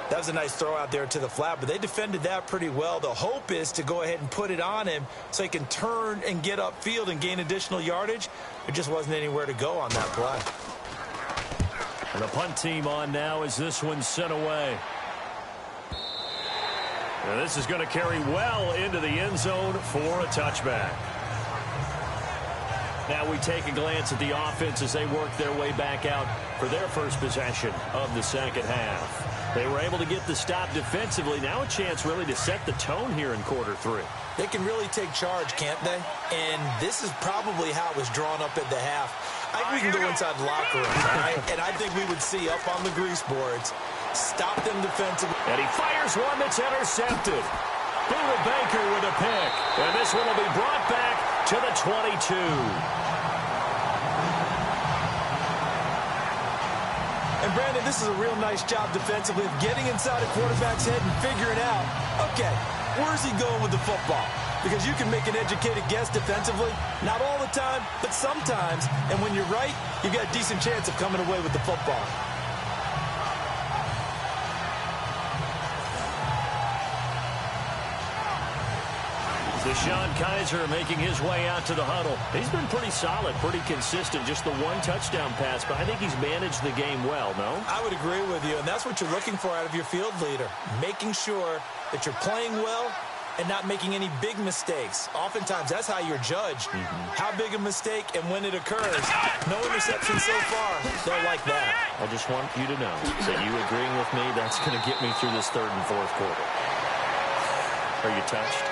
That was a nice throw out there to the flat, but they defended that pretty well. The hope is to go ahead and put it on him so he can turn and get upfield and gain additional yardage. There just wasn't anywhere to go on that play. And the punt team on now as this one's sent away. And this is going to carry well into the end zone for a touchback. Now we take a glance at the offense as they work their way back out for their first possession of the 2nd half. They were able to get the stop defensively. Now a chance really to set the tone here in quarter 3. They can really take charge, can't they? And this is probably how it was drawn up at the half. I think we can go inside the locker room, right? And I think we would see up on the grease boards, stop them defensively. And he fires one that's intercepted. Buda Baker with a pick. And this one will be brought back to the 22. And, Brandon, this is a real nice job defensively of getting inside a quarterback's head and figuring out, okay, where's he going with the football? Because you can make an educated guess defensively, not all the time, but sometimes. And when you're right, you've got a decent chance of coming away with the football. Deshaun Kaiser making his way out to the huddle. He's been pretty solid, pretty consistent. Just the 1 touchdown pass, but I think he's managed the game well, no? I would agree with you, and that's what you're looking for out of your field leader. Making sure that you're playing well and not making any big mistakes. Oftentimes, that's how you're judged. How big a mistake and when it occurs. No interception so far. They'll like that. I just want you to know that you agreeing with me, that's going to get me through this 3rd and 4th quarter. Are you touched?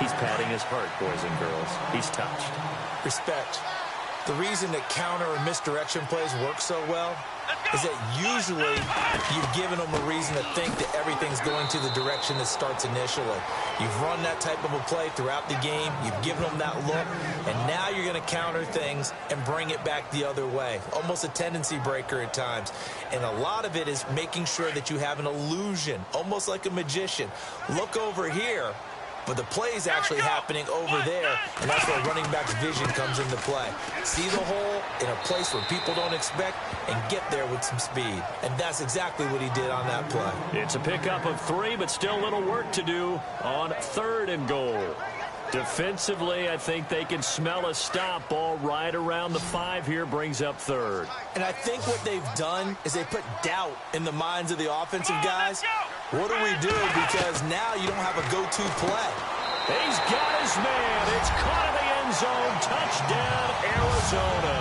He's patting his heart, boys and girls. He's touched. Respect. The reason that counter and misdirection plays work so well is that usually you've given them a reason to think that everything's going to the direction that starts initially. You've run that type of a play throughout the game. You've given them that look, and now you're going to counter things and bring it back the other way. Almost a tendency breaker at times. And a lot of it is making sure that you have an illusion, almost like a magician. Look over here. But the play is actually happening over there, and that's where running back's vision comes into play. See the hole in a place where people don't expect and get there with some speed. And that's exactly what he did on that play. It's a pickup of 3, but still little work to do on 3rd and goal. Defensively, I think they can smell a stop. Ball right around the 5 here brings up 3rd. And I think what they've done is they put doubt in the minds of the offensive guys. What do we do? Because now you don't have a go-to play. He's got his man. It's caught in the end zone. Touchdown, Arizona.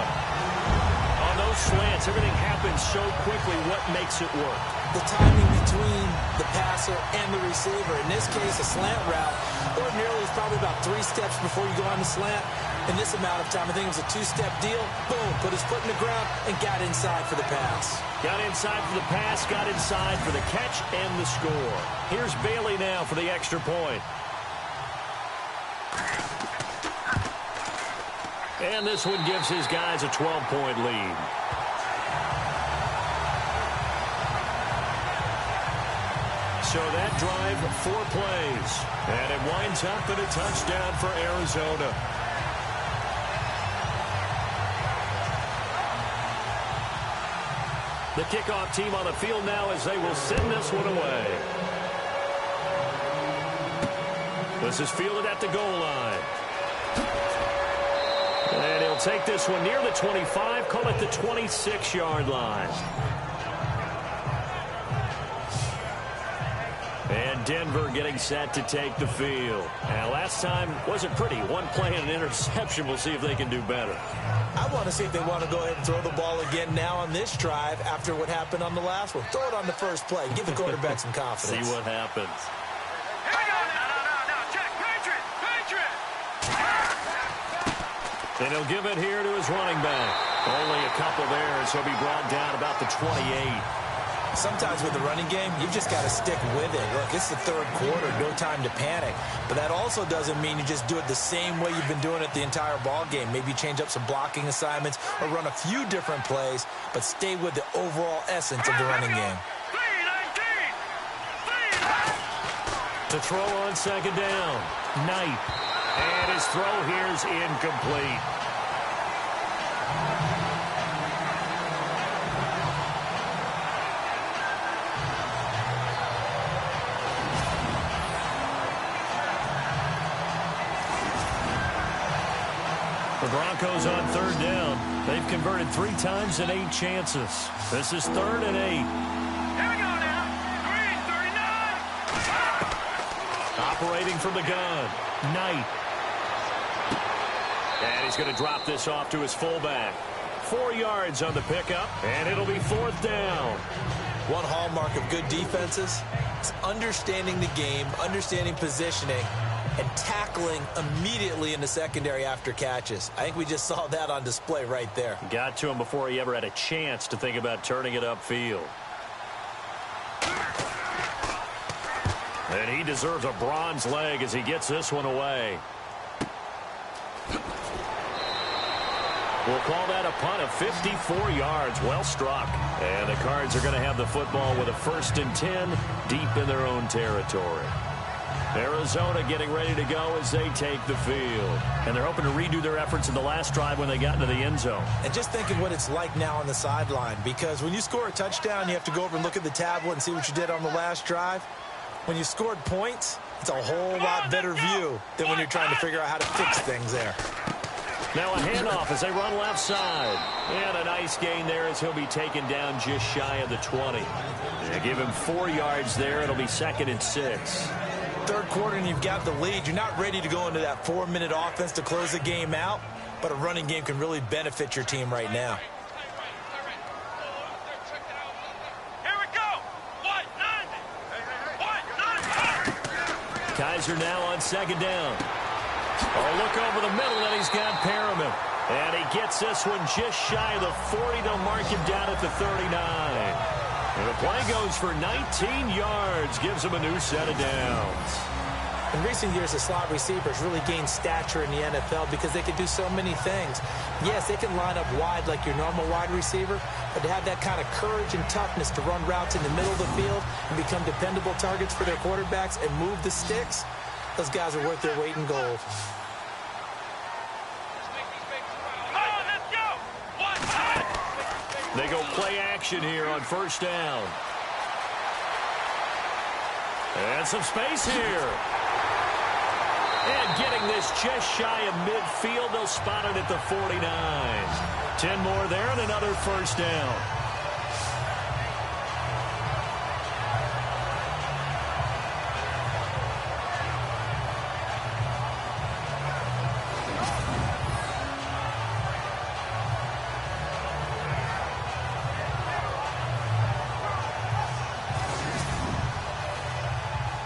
On those slants, everything happens so quickly. What makes it work? The timing between the passer and the receiver. In this case, a slant route. Ordinarily, it's probably about 3 steps before you go on the slant. In this amount of time, I think it was a 2-step deal. Boom, put his foot in the ground and got inside for the pass. Got inside for the pass, got inside for the catch and the score. Here's Bailey now for the extra point. And this one gives his guys a 12-point lead. So that drive, 4 plays. And it winds up in a touchdown for Arizona. The kickoff team on the field now as they will send this one away. This is fielded at the goal line. And he'll take this one near the 25, call it the 26-yard line. And Denver getting set to take the field. And last time wasn't pretty. 1 play and an interception. We'll see if they can do better. I want to see if they want to go ahead and throw the ball again now on this drive after what happened on the last one. Throw it on the first play. Give the quarterback some confidence. See what happens. Here we go. No. Check. Patriot. And he'll give it here to his running back. Only a couple there, so he'll be brought down about the 28. Sometimes with the running game, you've just got to stick with it. Look, it's the third quarter, no time to panic. But that also doesn't mean you just do it the same way you've been doing it the entire ball game. Maybe change up some blocking assignments or run a few different plays, but stay with the overall essence of the running game. The throw on second down. Knight. And his throw here's incomplete. The Broncos on third down. They've converted 3 times and 8 chances. This is 3rd and 8. Here we go now. 39. Operating from the gun. Knight. And he's going to drop this off to his fullback. 4 yards on the pickup, and it'll be 4th down. One hallmark of good defenses is understanding the game, understanding positioning, and tackling immediately in the secondary after catches. I think we just saw that on display right there. Got to him before he ever had a chance to think about turning it upfield. And he deserves a bronze leg as he gets this one away. We'll call that a punt of 54 yards. Well struck. And the Cards are going to have the football with a 1st and 10 deep in their own territory. Arizona getting ready to go as they take the field. And they're hoping to redo their efforts in the last drive when they got into the end zone. And just think of what it's like now on the sideline, because when you score a touchdown, you have to go over and look at the tablet and see what you did on the last drive. When you scored points, it's a whole lot better view than when you're trying to figure out how to fix things there. Now a handoff as they run left side. And a nice gain there as he'll be taken down just shy of the 20. They give him 4 yards there. It'll be 2nd and 6. Third quarter and you've got the lead. You're not ready to go into that 4-minute offense to close the game out, but a running game can really benefit your team right now. Here we go. What? 90. Kaiser now on 2nd down. Oh, look over the middle, and he's got Perriman. And he gets this one just shy of the 40. They'll mark him down at the 39. And the play goes for 19 yards. Gives him a new set of downs. In recent years, the slot receivers really gained stature in the NFL because they can do so many things. Yes, they can line up wide like your normal wide receiver, but to have that kind of courage and toughness to run routes in the middle of the field and become dependable targets for their quarterbacks and move the sticks, those guys are worth their weight in gold. They go play action here on 1st down. And some space here. And getting this just shy of midfield. They'll spot it at the 49. 10 more there and another 1st down.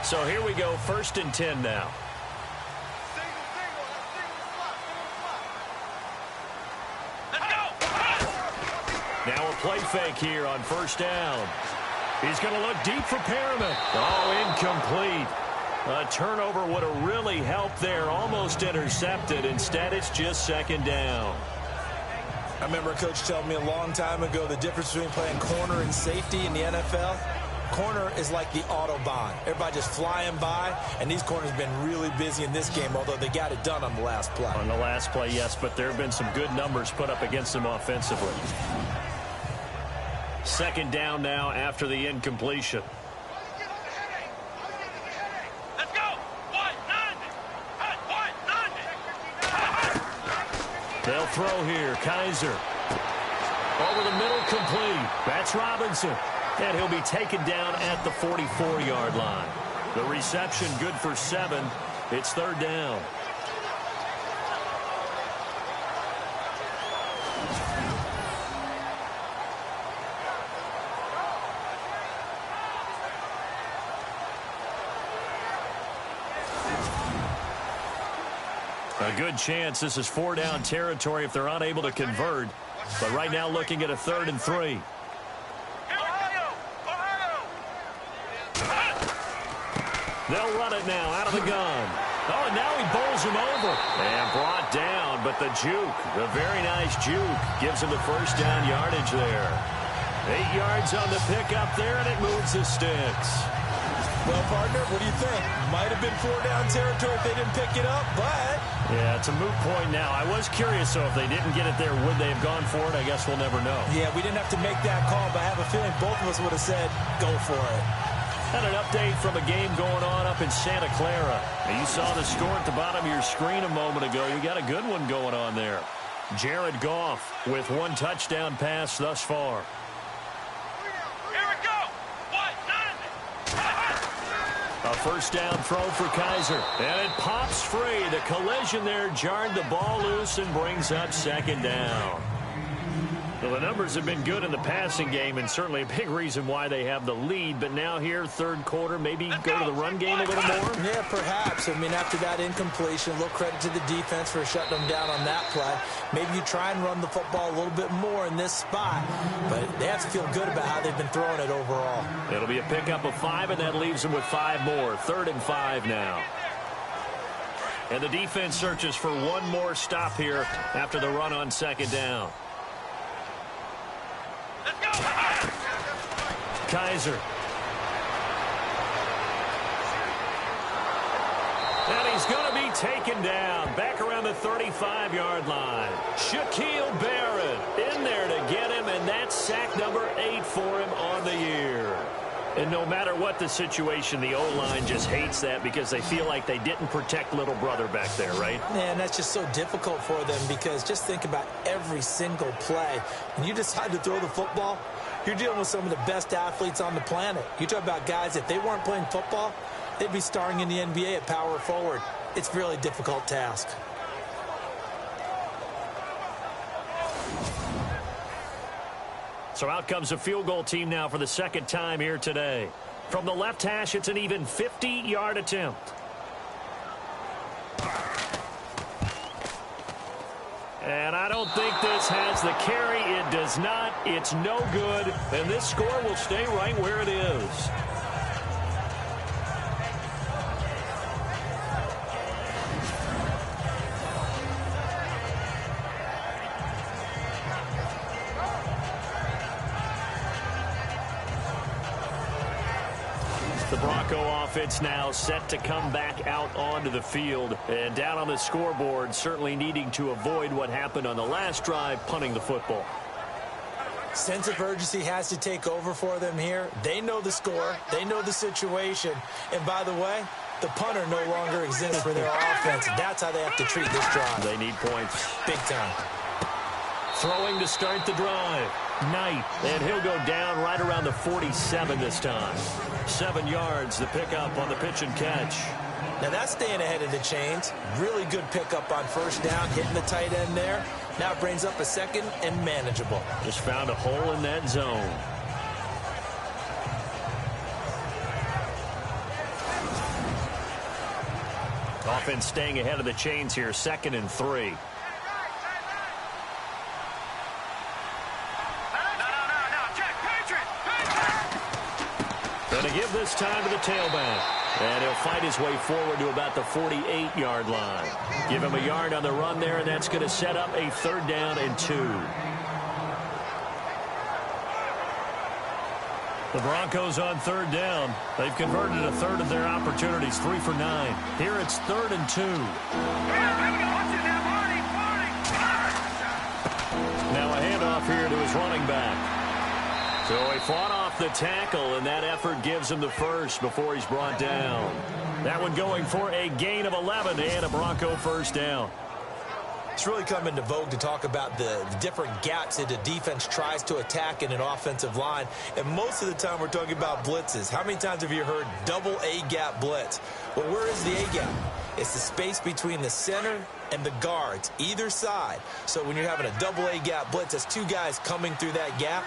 So here we go, 1st and 10 now. Now a play fake here on 1st down. He's going to look deep for Perriman. Oh, incomplete. A turnover would have really helped there. Almost intercepted. Instead, it's just 2nd down. I remember a coach telling me a long time ago the difference between playing corner and safety in the NFL. corner is like the Autobahn. Everybody just flying by, and these corners have been really busy in this game, although they got it done on the last play. On the last play, yes, but there have been some good numbers put up against them offensively. Second down now after the incompletion. Let's go. They'll throw here. Kaiser. Over the middle, complete. That's Robinson. And he'll be taken down at the 44-yard line. The reception good for 7. It's third down. A good chance this is 4-down territory if they're unable to convert. But right now looking at a 3rd and 3. They'll run it now out of the gun. Oh, and now he bowls him over. And brought down, but the juke, the very nice juke, gives him the first down yardage there. 8 yards on the pickup there, and it moves the sticks. Well, partner, what do you think? Might have been 4-down territory if they didn't pick it up, but... Yeah, it's a moot point now. I was curious, so if they didn't get it there, would they have gone for it? I guess we'll never know. Yeah, we didn't have to make that call, but I have a feeling both of us would have said, go for it. And an update from a game going on up in Santa Clara. Now, you saw the score at the bottom of your screen a moment ago. You got a good one going on there. Jared Goff with 1 touchdown pass thus far. A first down throw for Kaiser. And it pops free. The collision there jarred the ball loose and brings up second down. Well, the numbers have been good in the passing game and certainly a big reason why they have the lead. But now here, third quarter, maybe go to the run game a little more? Yeah, perhaps. I mean, after that incompletion, a little credit to the defense for shutting them down on that play. Maybe you try and run the football a little bit more in this spot. But they have to feel good about how they've been throwing it overall. It'll be a pickup of 5, and that leaves them with 5 more. 3rd and 5 now. And the defense searches for one more stop here after the run on second down. Kaiser. And he's going to be taken down back around the 35-yard line. Shaquille Barrett in there to get him, and that's sack number 8 for him on the year. And no matter what the situation, the O-line just hates that because they feel like they didn't protect little brother back there, right? Man, that's just so difficult for them because just think about every single play. When you decide to throw the football, you're dealing with some of the best athletes on the planet. You talk about guys, if they weren't playing football, they'd be starring in the NBA at power forward. It's a really difficult task. So out comes a field goal team now for the second time here today. From the left hash, it's an even 50-yard attempt. And I don't think this has the carry. It does not. It's no good. And this score will stay right where it is. The Bronco offense now set to come back out onto the field. And down on the scoreboard, certainly needing to avoid what happened on the last drive, punting the football. Sense of urgency has to take over for them here. They know the score. They know the situation. And by the way, the punter no longer exists for their offense. That's how they have to treat this drive. They need points. Big time. Throwing to start the drive. Knight. And he'll go down right around the 47 this time. 7 yards, the pickup on the pitch and catch. Now that's staying ahead of the chains. Really good pickup on first down, hitting the tight end there. Now it brings up a second and manageable. Just found a hole in that zone. Offense staying ahead of the chains here, 2nd and 3. Going to give this time to the tailback. And he'll fight his way forward to about the 48-yard line. Give him a yard on the run there, and that's going to set up a 3rd down and 2. The Broncos on third down. They've converted a third of their opportunities, 3 for 9. Here it's 3rd and 2. Now a handoff here to his running back. So he fought off the tackle, and that effort gives him the first before he's brought down. That one going for a gain of 11 and a Bronco first down. It's really come into vogue to talk about the different gaps that the defense tries to attack in an offensive line. And most of the time we're talking about blitzes. How many times have you heard double A-gap blitz? Well, where is the A-gap? It's the space between the center and the guards, either side. So when you're having a double A-gap blitz, that's 2 guys coming through that gap.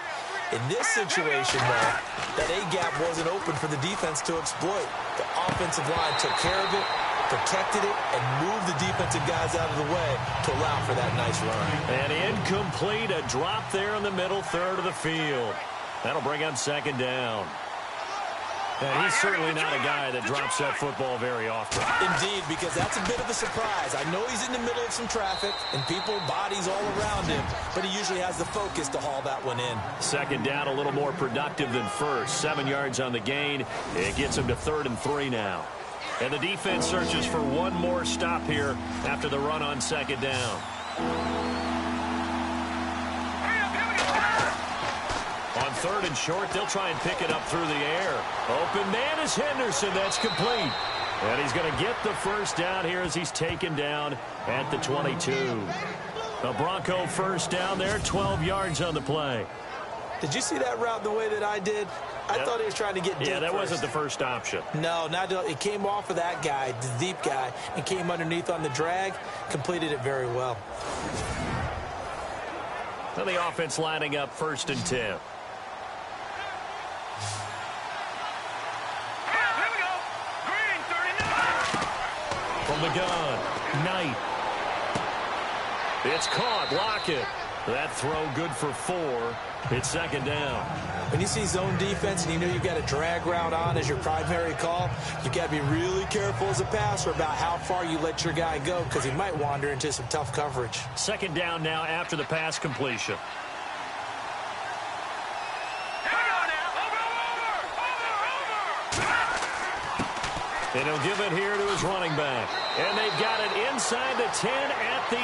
In this situation, though, that A-gap wasn't open for the defense to exploit. The offensive line took care of it, protected it, and moved the defensive guys out of the way to allow for that nice run. And incomplete, a drop there in the middle third of the field. That'll bring up 2nd down. And he's certainly not a guy that drops that football very often. Indeed, because that's a bit of a surprise. I know he's in the middle of some traffic and people, bodies all around him, but he usually has the focus to haul that one in. 2nd down, a little more productive than first. 7 yards on the gain. It gets him to 3rd and 3 now. And the defense searches for one more stop here after the run on 2nd down. On 3rd and short, they'll try and pick it up through the air. Open man is Henderson. That's complete. And he's going to get the first down here as he's taken down at the 22. A Bronco first down there, 12 yards on the play. Did you see that route the way that I did? I thought he was trying to get deep. Yeah, that first. wasn't the first option. No, it came off of that guy, the deep guy, and came underneath on the drag. Completed it very well. Now the offense lining up 1st and 10. From the gun, Knight. It's caught. Lockett. That throw good for 4. It's 2nd down. When you see zone defense and you know you've got a drag route on as your primary call, you've got to be really careful as a passer about how far you let your guy go because he might wander into some tough coverage. 2nd down now after the pass completion. And he'll give it here to his running back. And they've got it inside the 10 at the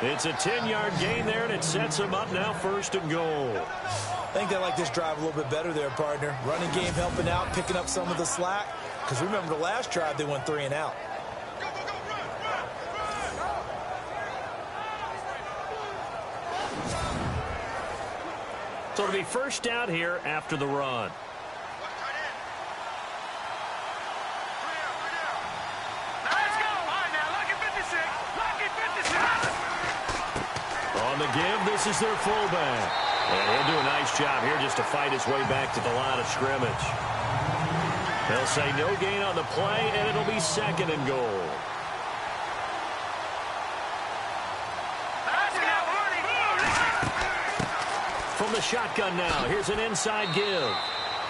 8. It's a 10-yard gain there, and it sets them up now 1st and goal. I think they like this drive a little bit better there, partner. Running game helping out, picking up some of the slack. Because remember, the last drive, they went 3 and out. So it'll be first down here after the run. On the give, this is their fullback. And he'll do a nice job here just to fight his way back to the line of scrimmage. They'll say no gain on the play, and it'll be 2nd and goal. From the shotgun now, here's an inside give.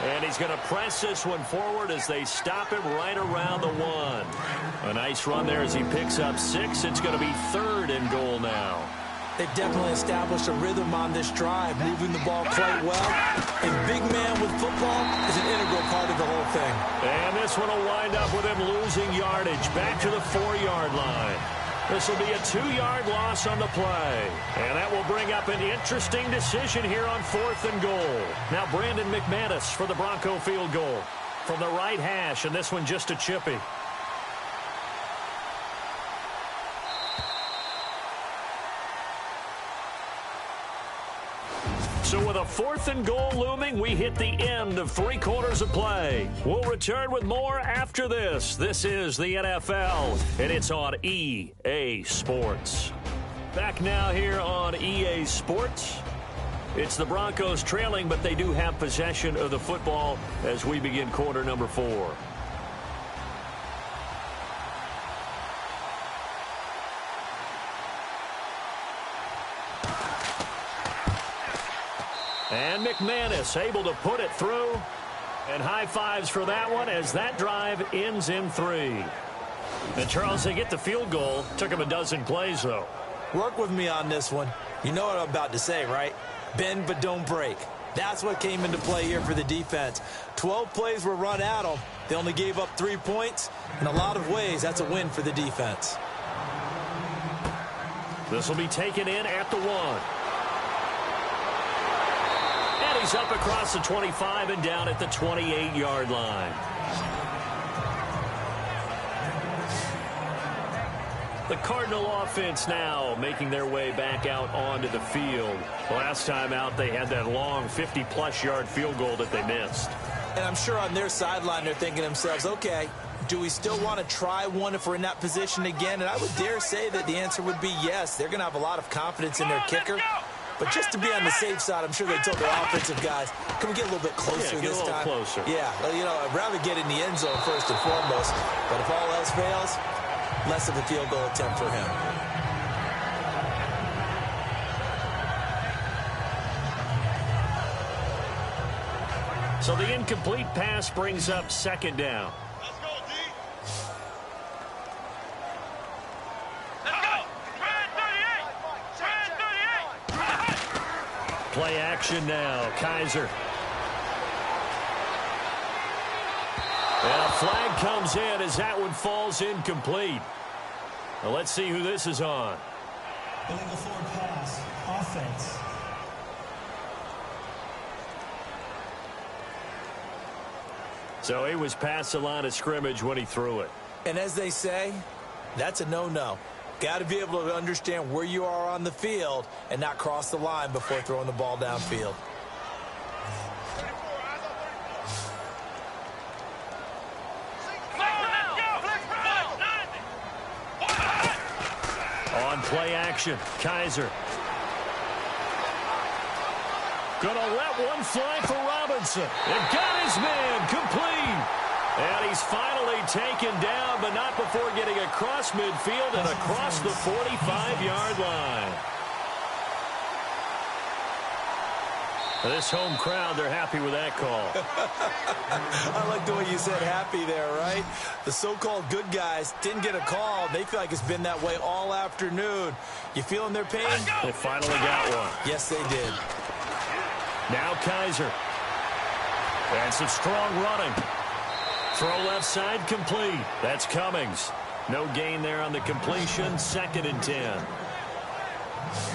And he's going to press this one forward as they stop him right around the 1. A nice run there as he picks up 6. It's going to be 3rd and goal now. They've definitely established a rhythm on this drive, moving the ball quite well. And big man with football is an integral part of the whole thing. And this one will wind up with him losing yardage back to the 4-yard line. This will be a 2-yard loss on the play. And that will bring up an interesting decision here on 4th and goal. Now Brandon McManus for the Bronco field goal. From the right hash, and this one just a chippy. So with a 4th and goal looming, we hit the end of 3 quarters of play. We'll return with more after this. This is the NFL, and it's on EA Sports. Back now here on EA Sports. It's the Broncos trailing, but they do have possession of the football as we begin quarter number 4. And McManus able to put it through. And high fives for that one as that drive ends in 3. And Charles, they get the field goal. Took him a dozen plays, though. Work with me on this one. You know what I'm about to say, right? Bend but don't break. That's what came into play here for the defense. 12 plays were run at them. They only gave up 3 points. In a lot of ways, that's a win for the defense. This will be taken in at the 1. And he's up across the 25 and down at the 28-yard line. The Cardinal offense now making their way back out onto the field. Last time out, they had that long 50-plus yard field goal that they missed. And I'm sure on their sideline, they're thinking to themselves, okay, do we still want to try one if we're in that position again? And I would dare say that the answer would be yes. They're going to have a lot of confidence in their kicker. But just to be on the safe side, I'm sure they told their offensive guys, can we get a little bit closer this time? Closer. Yeah, well, you know, I'd rather get in the end zone first and foremost. But if all else fails, less of a field goal attempt for him. So the incomplete pass brings up 2nd down. Let's go, D. Let's go. Red 38. Red 38. Play action now. Kaiser. And a flag comes in as that one falls incomplete. Well, let's see who this is on. Illegal forward pass. Offense. So he was past the line of scrimmage when he threw it. And as they say, that's a no-no. Got to be able to understand where you are on the field and not cross the line before throwing the ball downfield. On play action, Kaiser. Gonna let one fly for Robinson. And got his man complete. And he's finally taken down, but not before getting across midfield and across the 45-yard line. This home crowd, they're happy with that call. I like the way you said happy there, right? The so-called good guys didn't get a call. They feel like it's been that way all afternoon. You feeling their pain? They finally got one. Yes, they did. Now Kaiser. And some strong running. Throw left side complete. That's Cummings. No gain there on the completion. 2nd and 10.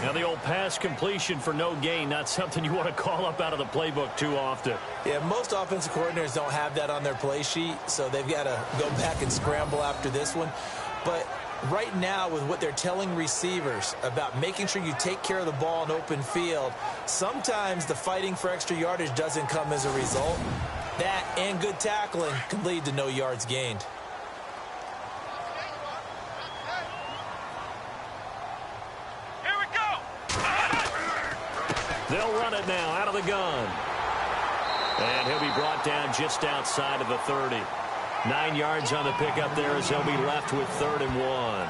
Now the old pass completion for no gain, not something you want to call up out of the playbook too often. Yeah, most offensive coordinators don't have that on their play sheet, so they've got to go back and scramble after this one. But right now, with what they're telling receivers about making sure you take care of the ball in open field, sometimes the fighting for extra yardage doesn't come as a result. That and good tackling can lead to no yards gained. Here we go. They'll run it now out of the gun. And he'll be brought down just outside of the 30. 9 yards on the pickup there as they'll be left with 3rd and 1.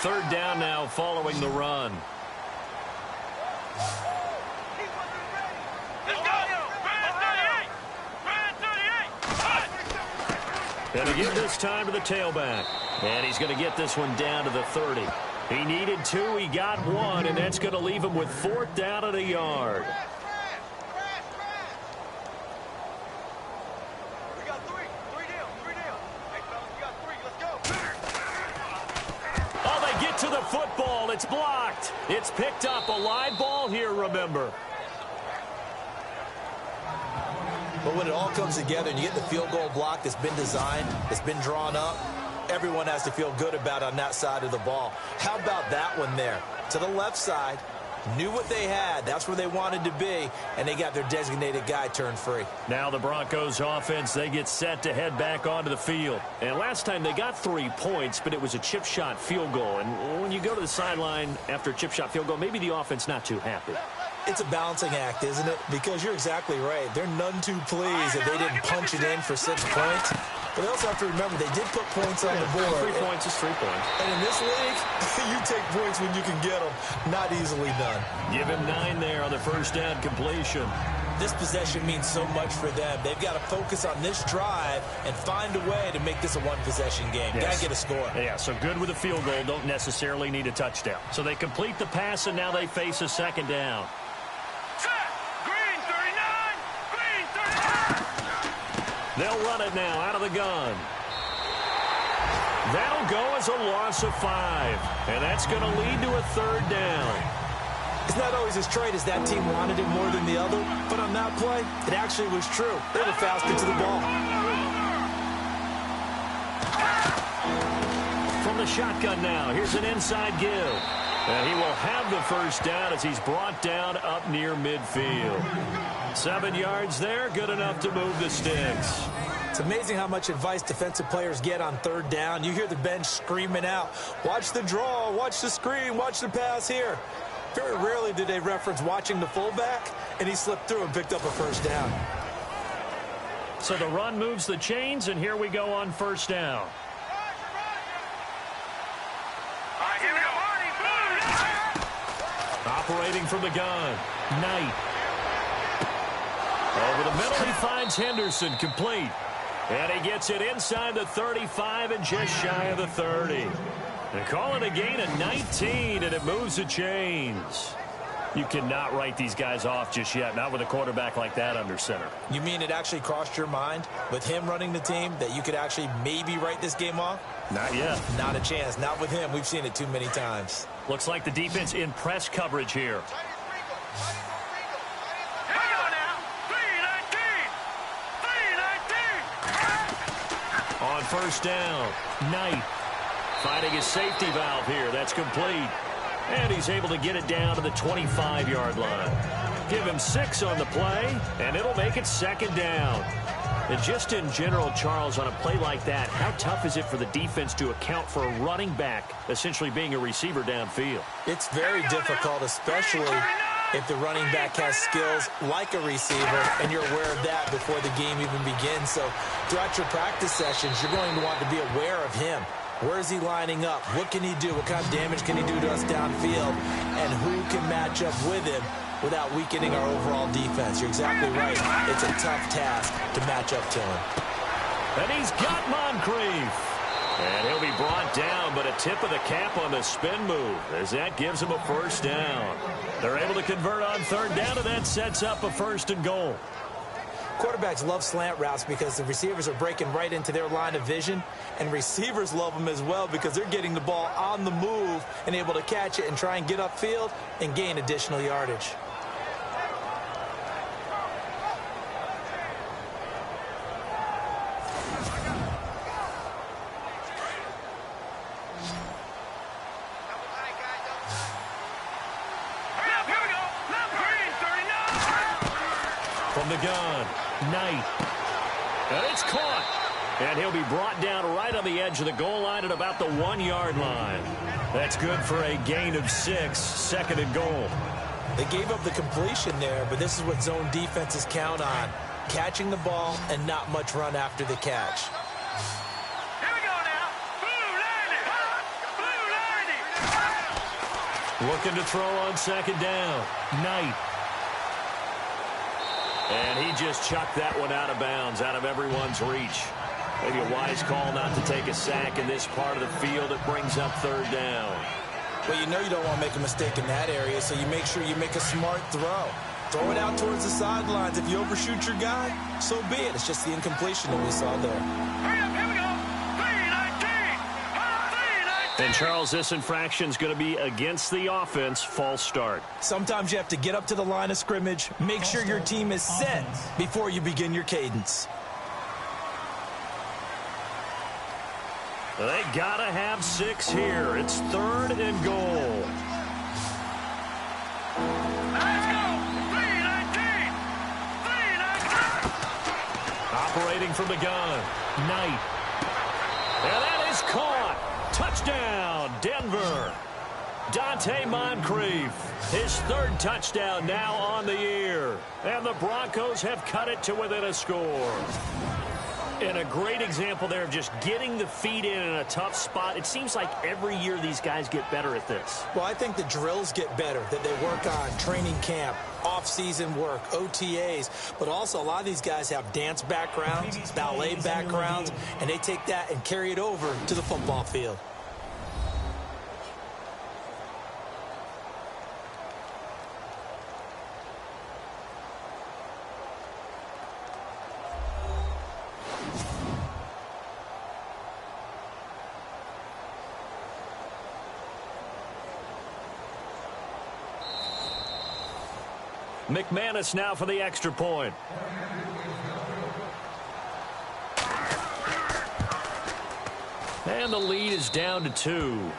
3rd down now following the run. And again this time to the tailback. And he's going to get this one down to the 30. He needed 2, he got 1, and that's going to leave him with 4th down at a yard. We got 3. 3 down. 3 down. Hey, fellas, we got 3. Let's go. Oh, they get to the football. It's blocked. It's picked up. A live ball here, remember. But when it all comes together and you get the field goal block that's been designed, that's been drawn up, everyone has to feel good about on that side of the ball. How about that one there? To the left side, knew what they had. That's where they wanted to be, and they got their designated guy turned free. Now the Broncos offense, they get set to head back onto the field. And last time they got 3 points, but it was a chip shot field goal. And when you go to the sideline after a chip shot field goal, maybe the offense not too happy. It's a balancing act, isn't it? Because you're exactly right. They're none too pleased that they didn't punch it in for 6 points. But they also have to remember they did put points on the board. 3 points is 3 points. And in this league, you take points when you can get them. Not easily done. Give him 9 there on the 1st down completion. This possession means so much for them. They've got to focus on this drive and find a way to make this a one-possession game. Yes. Got to get a score. Yeah, so good with a field goal. Don't necessarily need a touchdown. So they complete the pass, and now they face a 2nd down. They'll run it now out of the gun. That'll go as a loss of 5. And that's going to lead to a 3rd down. It's not always as straight as that team wanted it more than the other, but on that play, it actually was true. They were faster to the ball. From the shotgun now, here's an inside give. And he will have the 1st down as he's brought down up near midfield. 7 yards there, good enough to move the sticks. It's amazing how much advice defensive players get on 3rd down. You hear the bench screaming out, watch the draw, watch the screen, watch the pass here. Very rarely do they reference watching the fullback, and he slipped through and picked up a 1st down. So the run moves the chains, and here we go on 1st down. Operating from the gun, Knight. Over the middle, he finds Henderson, complete. And he gets it inside the 35 and just shy of the 30. They call it a gain of 19, and it moves the chains. You cannot write these guys off just yet, not with a quarterback like that under center. You mean it actually crossed your mind with him running the team that you could actually maybe write this game off? Not yet. Not a chance. Not with him. We've seen it too many times. Looks like the defense in press coverage here. On 1st down, Knight finding his safety valve here. That's complete. And he's able to get it down to the 25-yard line. Give him 6 on the play, and it'll make it 2nd down. And just in general, Charles, on a play like that, how tough is it for the defense to account for a running back essentially being a receiver downfield? It's very difficult, especially if the running back has skills like a receiver, and you're aware of that before the game even begins. So throughout your practice sessions, you're going to want to be aware of him. Where is he lining up? What can he do? What kind of damage can he do to us downfield? And who can match up with him without weakening our overall defense? You're exactly right. It's a tough task to match up to him. And he's got Moncrief. And he'll be brought down, but a tip of the cap on the spin move as that gives him a 1st down. They're able to convert on 3rd down, and that sets up a 1st and goal. Quarterbacks love slant routes because the receivers are breaking right into their line of vision, and receivers love them as well because they're getting the ball on the move and able to catch it and try and get upfield and gain additional yardage. From the gun, Knight. And it's caught. And he'll be brought down right on the edge of the goal line at about the 1-yard line. That's good for a gain of 6, 2nd and goal. They gave up the completion there, but this is what zone defenses count on. Catching the ball and not much run after the catch. Here we go now. Blue 90. Looking to throw on 2nd down. Knight. And he just chucked that one out of bounds, out of everyone's reach. Maybe a wise call not to take a sack in this part of the field. It brings up 3rd down. Well, you know you don't want to make a mistake in that area, so you make sure you make a smart throw. Throw it out towards the sidelines. If you overshoot your guy, so be it. It's just the incompletion that we saw there. Hurry up, here we go. 319. And, Charles, this infraction's going to be against the offense. False start. Sometimes you have to get up to the line of scrimmage, make sure your team is set before you begin your cadence. They got to have 6 here. It's 3rd and goal. Let's go. 319. 319. Operating from the gun. Knight. And that is caught. Touchdown, Denver. Dante Moncrief, his 3rd touchdown now on the year. And the Broncos have cut it to within a score. And a great example there of just getting the feet in a tough spot. It seems like every year these guys get better at this. Well, I think the drills get better, that they work on training camp, off-season work, OTAs, but also a lot of these guys have dance backgrounds, ballet backgrounds, and they take that and carry it over to the football field. McManus now for the extra point. And the lead is down to 2.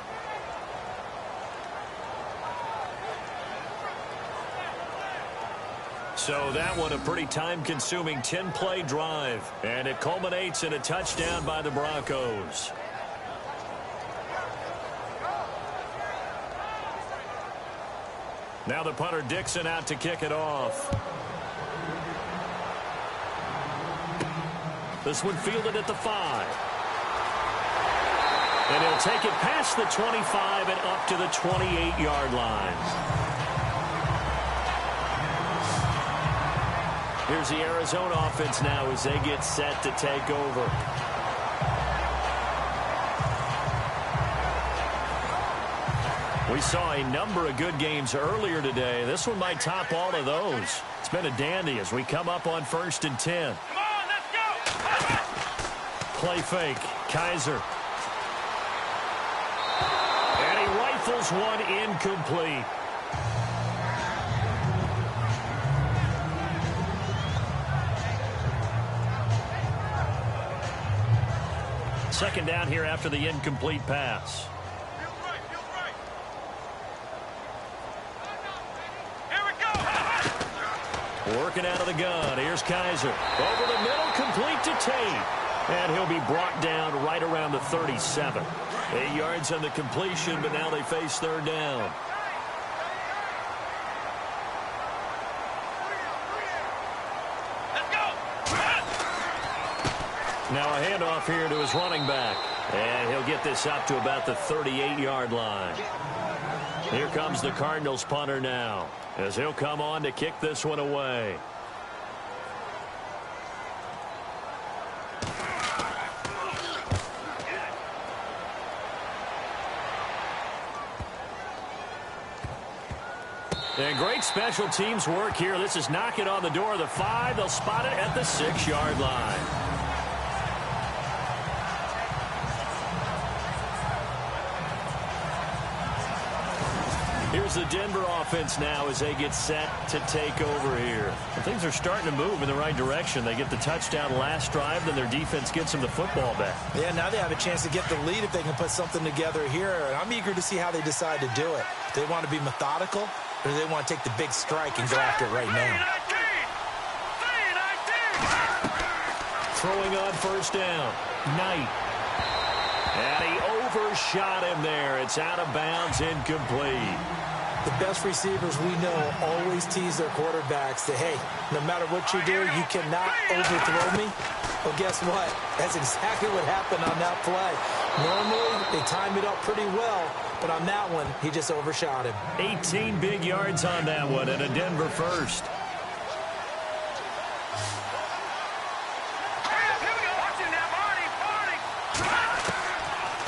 So that one a pretty time-consuming 10-play drive. And it culminates in a touchdown by the Broncos. Now the punter Dixon out to kick it off. This one fielded at the 5. And he'll take it past the 25 and up to the 28-yard line. Here's the Arizona offense now as they get set to take over. We saw a number of good games earlier today. This one might top all of those. It's been a dandy as we come up on 1st and 10. Come on, let's go. Play fake. Kaiser. And he rifles one incomplete. Second down here after the incomplete pass. Feels right. Here we go. Working out of the gun. Here's Kaiser. Over the middle, complete to Tate. And he'll be brought down right around the 37. 8 yards on the completion, but now they face third down. Let's go. Now a handoff here to his running back. And he'll get this up to about the 38-yard line. Here comes the Cardinals punter now, as he'll come on to kick this one away. And great special teams work here. This is knocking on the door of the 5. They'll spot it at the 6-yard line. Here's the Denver offense now as they get set to take over here. And things are starting to move in the right direction. They get the touchdown last drive, then their defense gets them the football back. Yeah, now they have a chance to get the lead if they can put something together here. And I'm eager to see how they decide to do it. Do they want to be methodical, or do they want to take the big strike and go after it right now? Throwing on first down. Knight. And he overshot him there. It's out of bounds, incomplete. The best receivers we know always tease their quarterbacks that, hey, no matter what you do, you cannot overthrow me. Well, guess what? That's exactly what happened on that play. Normally, they time it up pretty well, but on that one, he just overshot him. 18 big yards on that one, and a Denver first.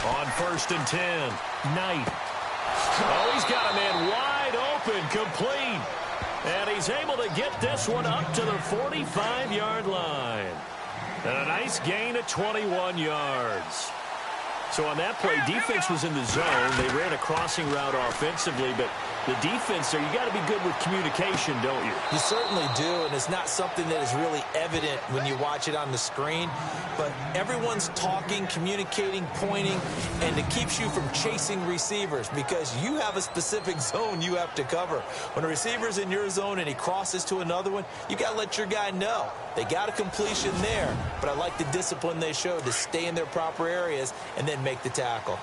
On 1st and 10, Knight. Oh, he's got a man wide open, complete. And he's able to get this one up to the 45-yard line. And a nice gain of 21 yards. So on that play, defense was in the zone. They ran a crossing route offensively, but the defense there, you got to be good with communication, don't you? You certainly do, and it's not something that is really evident when you watch it on the screen. But everyone's talking, communicating, pointing, and it keeps you from chasing receivers because you have a specific zone you have to cover. When a receiver's in your zone and he crosses to another one, you got to let your guy know. They got a completion there, but I like the discipline they showed to stay in their proper areas and then make the tackle.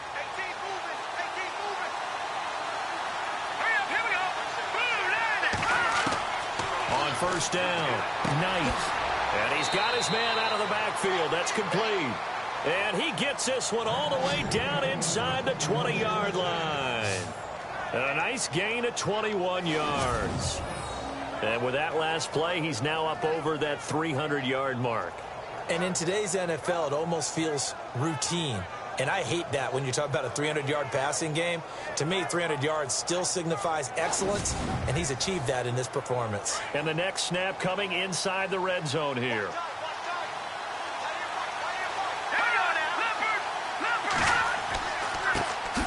On first down, Knight. And he's got his man out of the backfield. That's complete. And he gets this one all the way down inside the 20-yard line. And a nice gain of 21 yards. And with that last play, he's now up over that 300-yard mark. And in today's NFL, it almost feels routine. And I hate that when you talk about a 300-yard passing game. To me, 300 yards still signifies excellence, and he's achieved that in this performance. And the next snap coming inside the red zone here.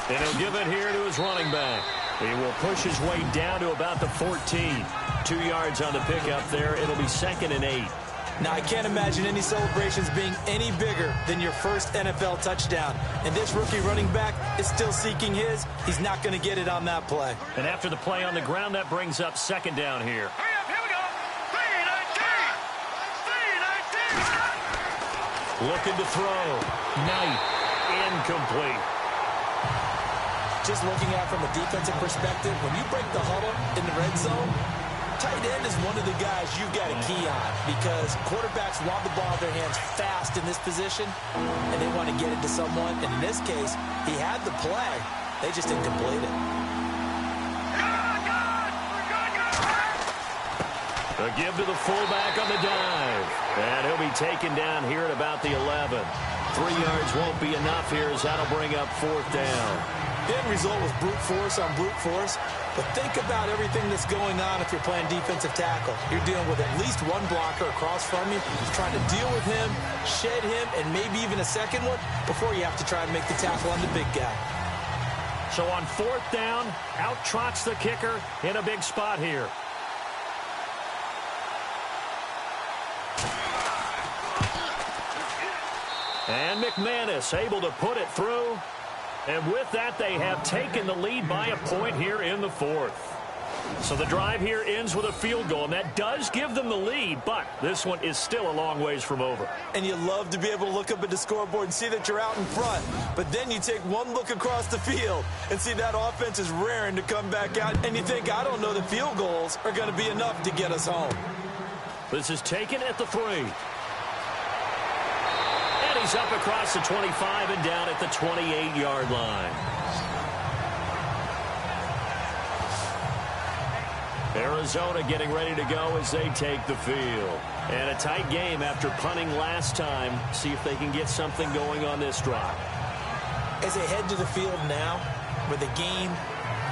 And he'll give it here to his running back. He will push his way down to about the 14. 2 yards on the pickup there. It'll be 2nd and 8. Now, I can't imagine any celebrations being any bigger than your first NFL touchdown. And this rookie running back is still seeking his. He's not going to get it on that play. And after the play on the ground, that brings up 2nd down here. Hurry up, here we go. 3-19. Looking to throw. Knight. Incomplete. Just looking at it from a defensive perspective, when you break the huddle in the red zone, tight end is one of the guys you've got a key on because quarterbacks want the ball in their hands fast in this position, and they want to get it to someone. And in this case, he had the play. They just didn't complete it. A give to the fullback on the dive. And he'll be taken down here at about the 11. 3 yards won't be enough here as that'll bring up 4th down. The end result was brute force on brute force. But think about everything that's going on if you're playing defensive tackle. You're dealing with at least one blocker across from you who's trying to deal with him, shed him, and maybe even a second one before you have to try and make the tackle on the big guy. So on 4th down, out trots the kicker in a big spot here. And McManus able to put it through. And with that, they have taken the lead by a point here in the 4th. So the drive here ends with a field goal, and that does give them the lead, but this one is still a long ways from over. And you love to be able to look up at the scoreboard and see that you're out in front. But then you take one look across the field and see that offense is raring to come back out, and you think, I don't know that field goals are going to be enough to get us home. This is taken at the 3. He's up across the 25 and down at the 28-yard line. Arizona getting ready to go as they take the field. And a tight game after punting last time. See if they can get something going on this drive. As they head to the field now, with the game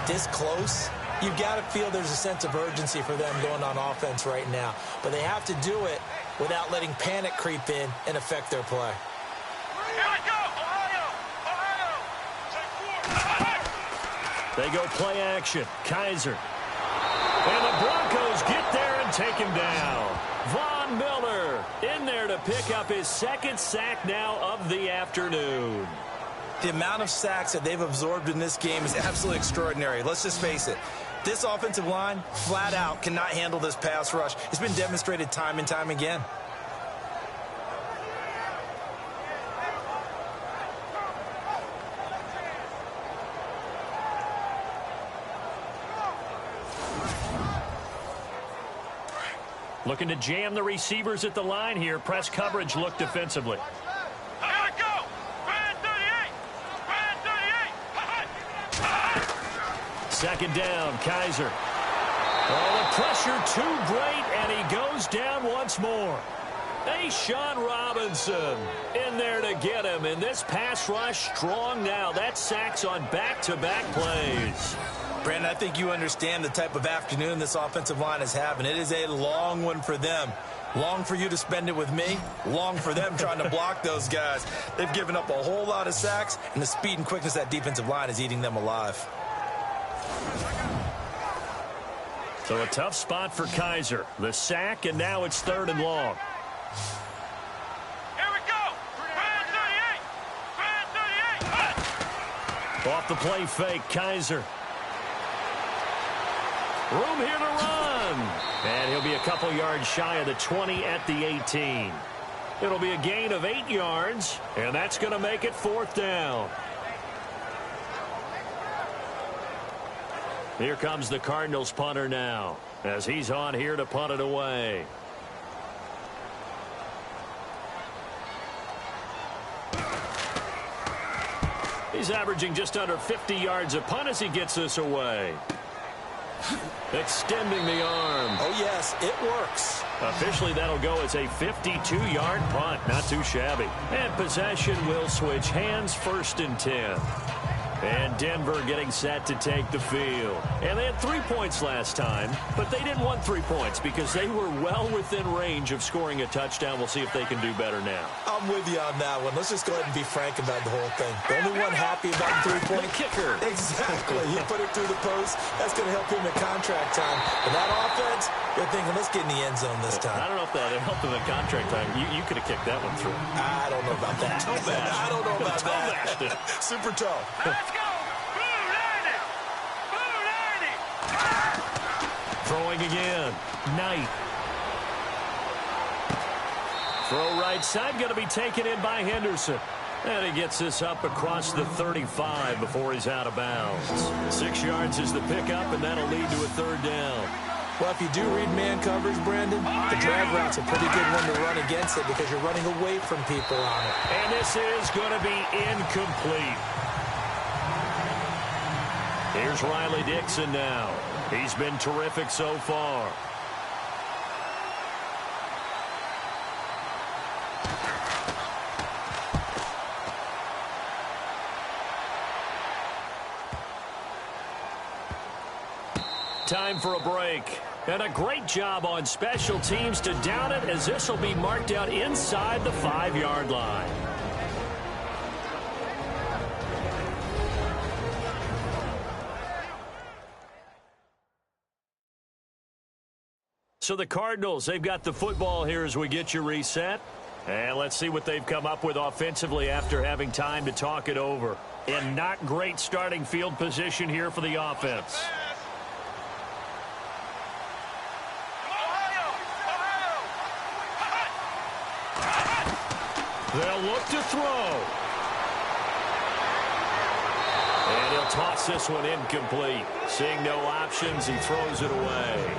this close, you've got to feel there's a sense of urgency for them going on offense right now. But they have to do it without letting panic creep in and affect their play. They go play action. Kaiser. And the Broncos get there and take him down. Von Miller in there to pick up his 2nd sack now of the afternoon. The amount of sacks that they've absorbed in this game is absolutely extraordinary. Let's just face it. This offensive line, flat out, cannot handle this pass rush. It's been demonstrated time and time again. Looking to jam the receivers at the line here. Press coverage look defensively. Here we go. Band 38. 2nd down, Kaiser. Oh, the pressure too great, and he goes down once more. Sean Robinson in there to get him, and this pass rush strong now. That's sacks on back-to-back plays. Brandon, I think you understand the type of afternoon this offensive line is having. It is a long one for them. Long for you to spend it with me. Long for them trying to block those guys. They've given up a whole lot of sacks, and the speed and quickness of that defensive line is eating them alive. So a tough spot for Kaiser. The sack, and now it's 3rd and long. Here we go. Band 38. Off the play fake, Kaiser. Room here to run. And he'll be a couple yards shy of the 20 at the 18. It'll be a gain of 8 yards, and that's going to make it 4th down. Here comes the Cardinals punter now, as he's on here to punt it away. He's averaging just under 50 yards a punt as he gets this away. Extending the arm. Oh, yes, it works. Officially, that'll go as a 52-yard punt. Not too shabby. And possession will switch hands, 1st and 10. And Denver getting set to take the field. And they had 3 points last time, but they didn't want 3 points because they were well within range of scoring a touchdown. We'll see if they can do better now. I'm with you on that one. Let's just go ahead and be frank about the whole thing. The only one happy about the 3-point kicker. Exactly. He put it through the post. That's going to help him in contract time. But that offense, they're thinking, let's get in the end zone this time. I don't know if that helped him in contract time. You could have kicked that one through. I don't know about that. I don't know about that. Super toe. Let's go! Blue 90! Blue 90! Throwing again. Knight. Throw right side, going to be taken in by Henderson. And he gets this up across the 35 before he's out of bounds. 6 yards is the pickup, and that'll lead to a 3rd down. Well, if you do read man coverage, Brandon, the drag route's a pretty good one to run against it because you're running away from people on it. And this is going to be incomplete. Here's Riley Dixon now. He's been terrific so far. Time for a break. And a great job on special teams to down it, as this will be marked out inside the 5-yard line. So the Cardinals, they've got the football here as we get you reset. And let's see what they've come up with offensively after having time to talk it over. And not great starting field position here for the offense. They'll look to throw. And he'll toss this one incomplete. Seeing no options, he throws it away.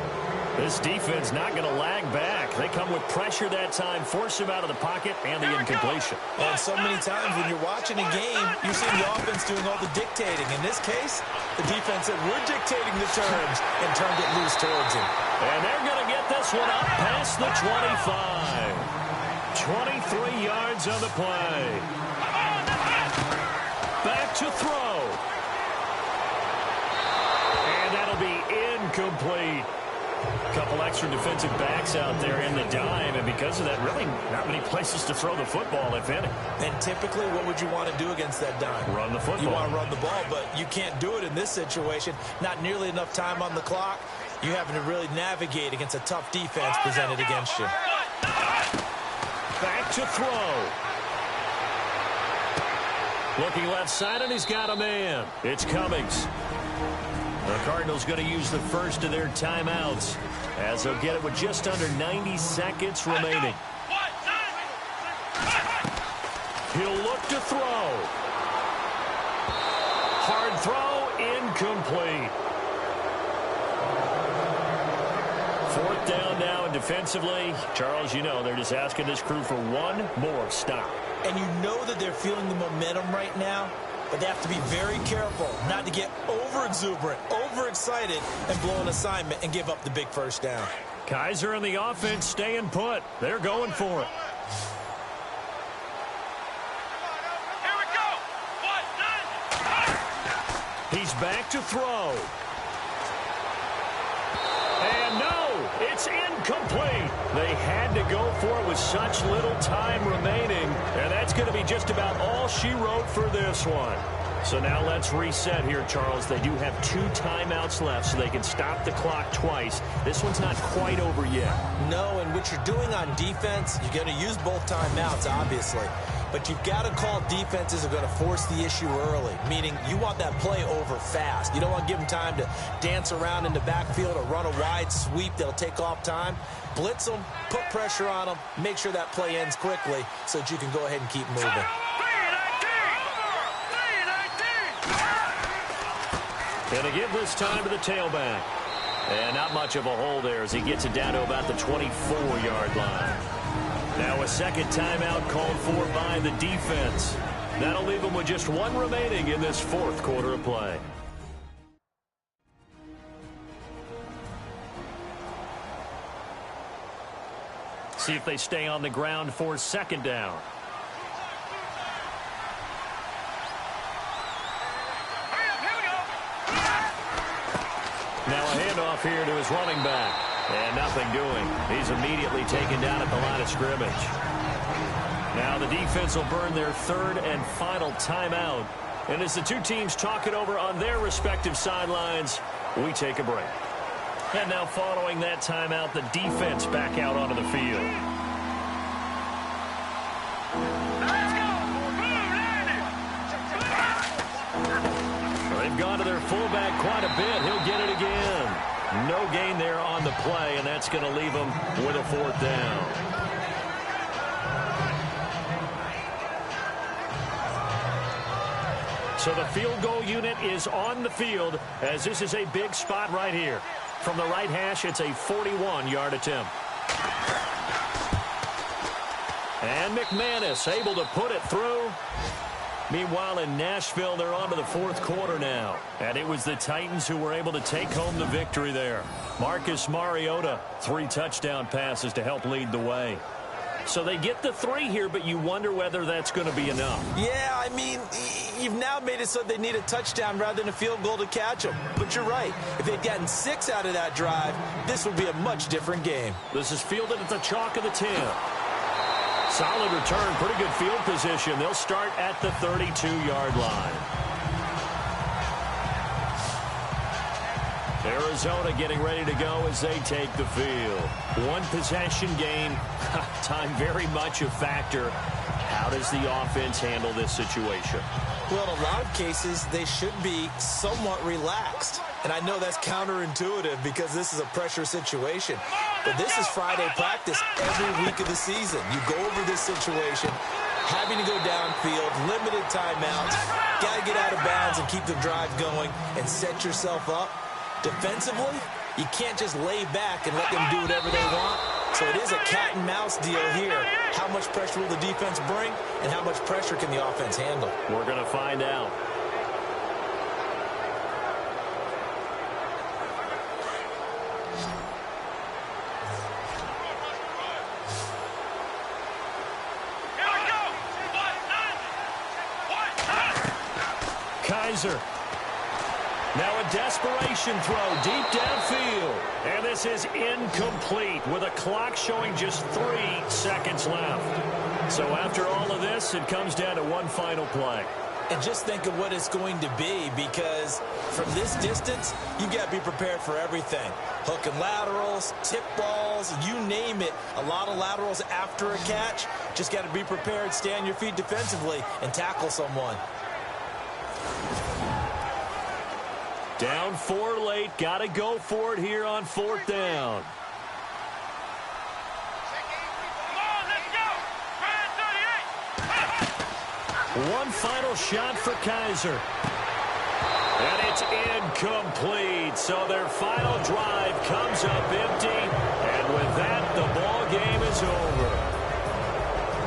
This defense not going to lag back. They come with pressure that time, force him out of the pocket, and the incompletion. And so many times when you're watching a game, you're seeing the offense doing all the dictating. In this case, the defense said, we're dictating the terms, and turned it loose towards him. And they're going to get this one up past the 25. 23 yards on the play. Back to throw. And that'll be incomplete. A couple extra defensive backs out there in the dime, and because of that, really not many places to throw the football, if any. And typically, what would you want to do against that dime? Run the football. You want to run the ball, but you can't do it in this situation. Not nearly enough time on the clock. You're having to really navigate against a tough defense presented against you. Back to throw. Looking left side, and he's got a man. It's Cummings. The Cardinals going to use the first of their timeouts as they'll get it with just under 90 seconds remaining. He'll look to throw. Hard throw, incomplete. 4th down now, and defensively, Charles, you know, they're just asking this crew for one more stop. And you know that they're feeling the momentum right now, but they have to be very careful not to get over-exuberant, overexcited, and blow an assignment and give up the big 1st down. Kaiser and the offense staying put. They're going for it. Here we go! 1, 9! He's back to throw. And no, it's incomplete. They had to go for it with such little time remaining, and that's going to be just about all she wrote for this one. So now let's reset here, Charles. They do have 2 timeouts left, so they can stop the clock twice. This one's not quite over yet. No, and what you're doing on defense, you're going to use both timeouts, obviously. But you've got to call defenses that are going to force the issue early, meaning you want that play over fast. You don't want to give them time to dance around in the backfield or run a wide sweep that'll take off time. Blitz them, put pressure on them, make sure that play ends quickly so that you can go ahead and keep moving. And to give this time to the tailback. And not much of a hole there as he gets it down to about the 24-yard line. Now a second timeout called for by the defense. That'll leave them with just 1 remaining in this 4th quarter of play. See if they stay on the ground for 2nd down. handoff here to his running back. And nothing doing. He's immediately taken down at the line of scrimmage. Now the defense will burn their third and final timeout. And as the two teams talk it over on their respective sidelines, we take a break. And now following that timeout, the defense back out onto the field. They've gone to their fullback quite a bit. He'll get it again. No gain there on the play, and that's going to leave him with a fourth down. So the field goal unit is on the field, as this is a big spot right here. From the right hash, it's a 41-yard attempt. And McManus able to put it through. Meanwhile, in Nashville, they're on to the fourth quarter now. And it was the Titans who were able to take home the victory there. Marcus Mariota, 3 touchdown passes to help lead the way. So they get the 3 here, but you wonder whether that's going to be enough. Yeah, I mean, you've now made it so they need a touchdown rather than a field goal to catch them. But you're right. If they'd gotten 6 out of that drive, this would be a much different game. This is fielded at the chalk of the 10. Solid return, pretty good field position. They'll start at the 32-yard line. Arizona getting ready to go as they take the field. One possession game, time very much a factor. How does the offense handle this situation? Well, in a lot of cases, they should be somewhat relaxed. And I know that's counterintuitive because this is a pressure situation. But this is Friday practice every week of the season. You go over this situation, having to go downfield, limited timeouts, got to get out of bounds and keep the drive going and set yourself up. Defensively, you can't just lay back and let them do whatever they want. So it is a cat and mouse deal here. How much pressure will the defense bring and how much pressure can the offense handle? We're going to find out. Kaiser. Now a desperation throw deep downfield. And this is incomplete with a clock showing just 3 seconds left. So after all of this, it comes down to one final play. And just think of what it's going to be, because from this distance, you've got to be prepared for everything. Hook and laterals, tip balls, you name it. A lot of laterals after a catch. Just got to be prepared, stay on your feet defensively, and tackle someone. Down 4 late. Got to go for it here on 4th down. One final shot for Kaiser. And it's incomplete. So their final drive comes up empty. And with that, the ball game is over.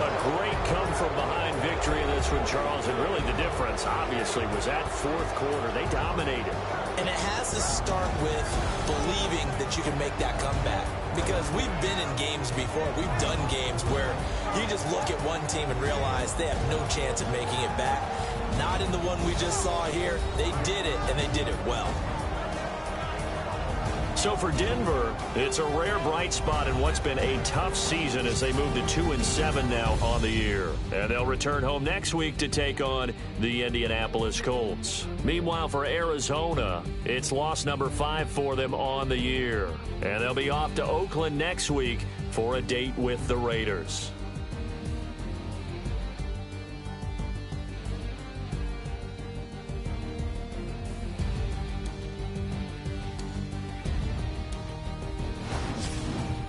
A great come-from-behind victory in this one, Charles. And really the difference, obviously, was that 4th quarter. They dominated. And it has to start with believing that you can make that comeback. Because we've been in games before. We've done games where you just look at one team and realize they have no chance of making it back. Not in the one we just saw here. They did it, and they did it well. So for Denver, it's a rare bright spot in what's been a tough season as they move to 2-7 now on the year. And they'll return home next week to take on the Indianapolis Colts. Meanwhile, for Arizona, it's loss number 5 for them on the year. And they'll be off to Oakland next week for a date with the Raiders.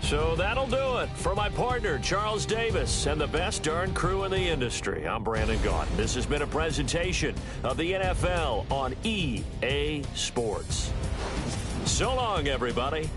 So that'll do it for my partner, Charles Davis, and the best darn crew in the industry. I'm Brandon Gaunt. This has been a presentation of the NFL on EA Sports. So long, everybody.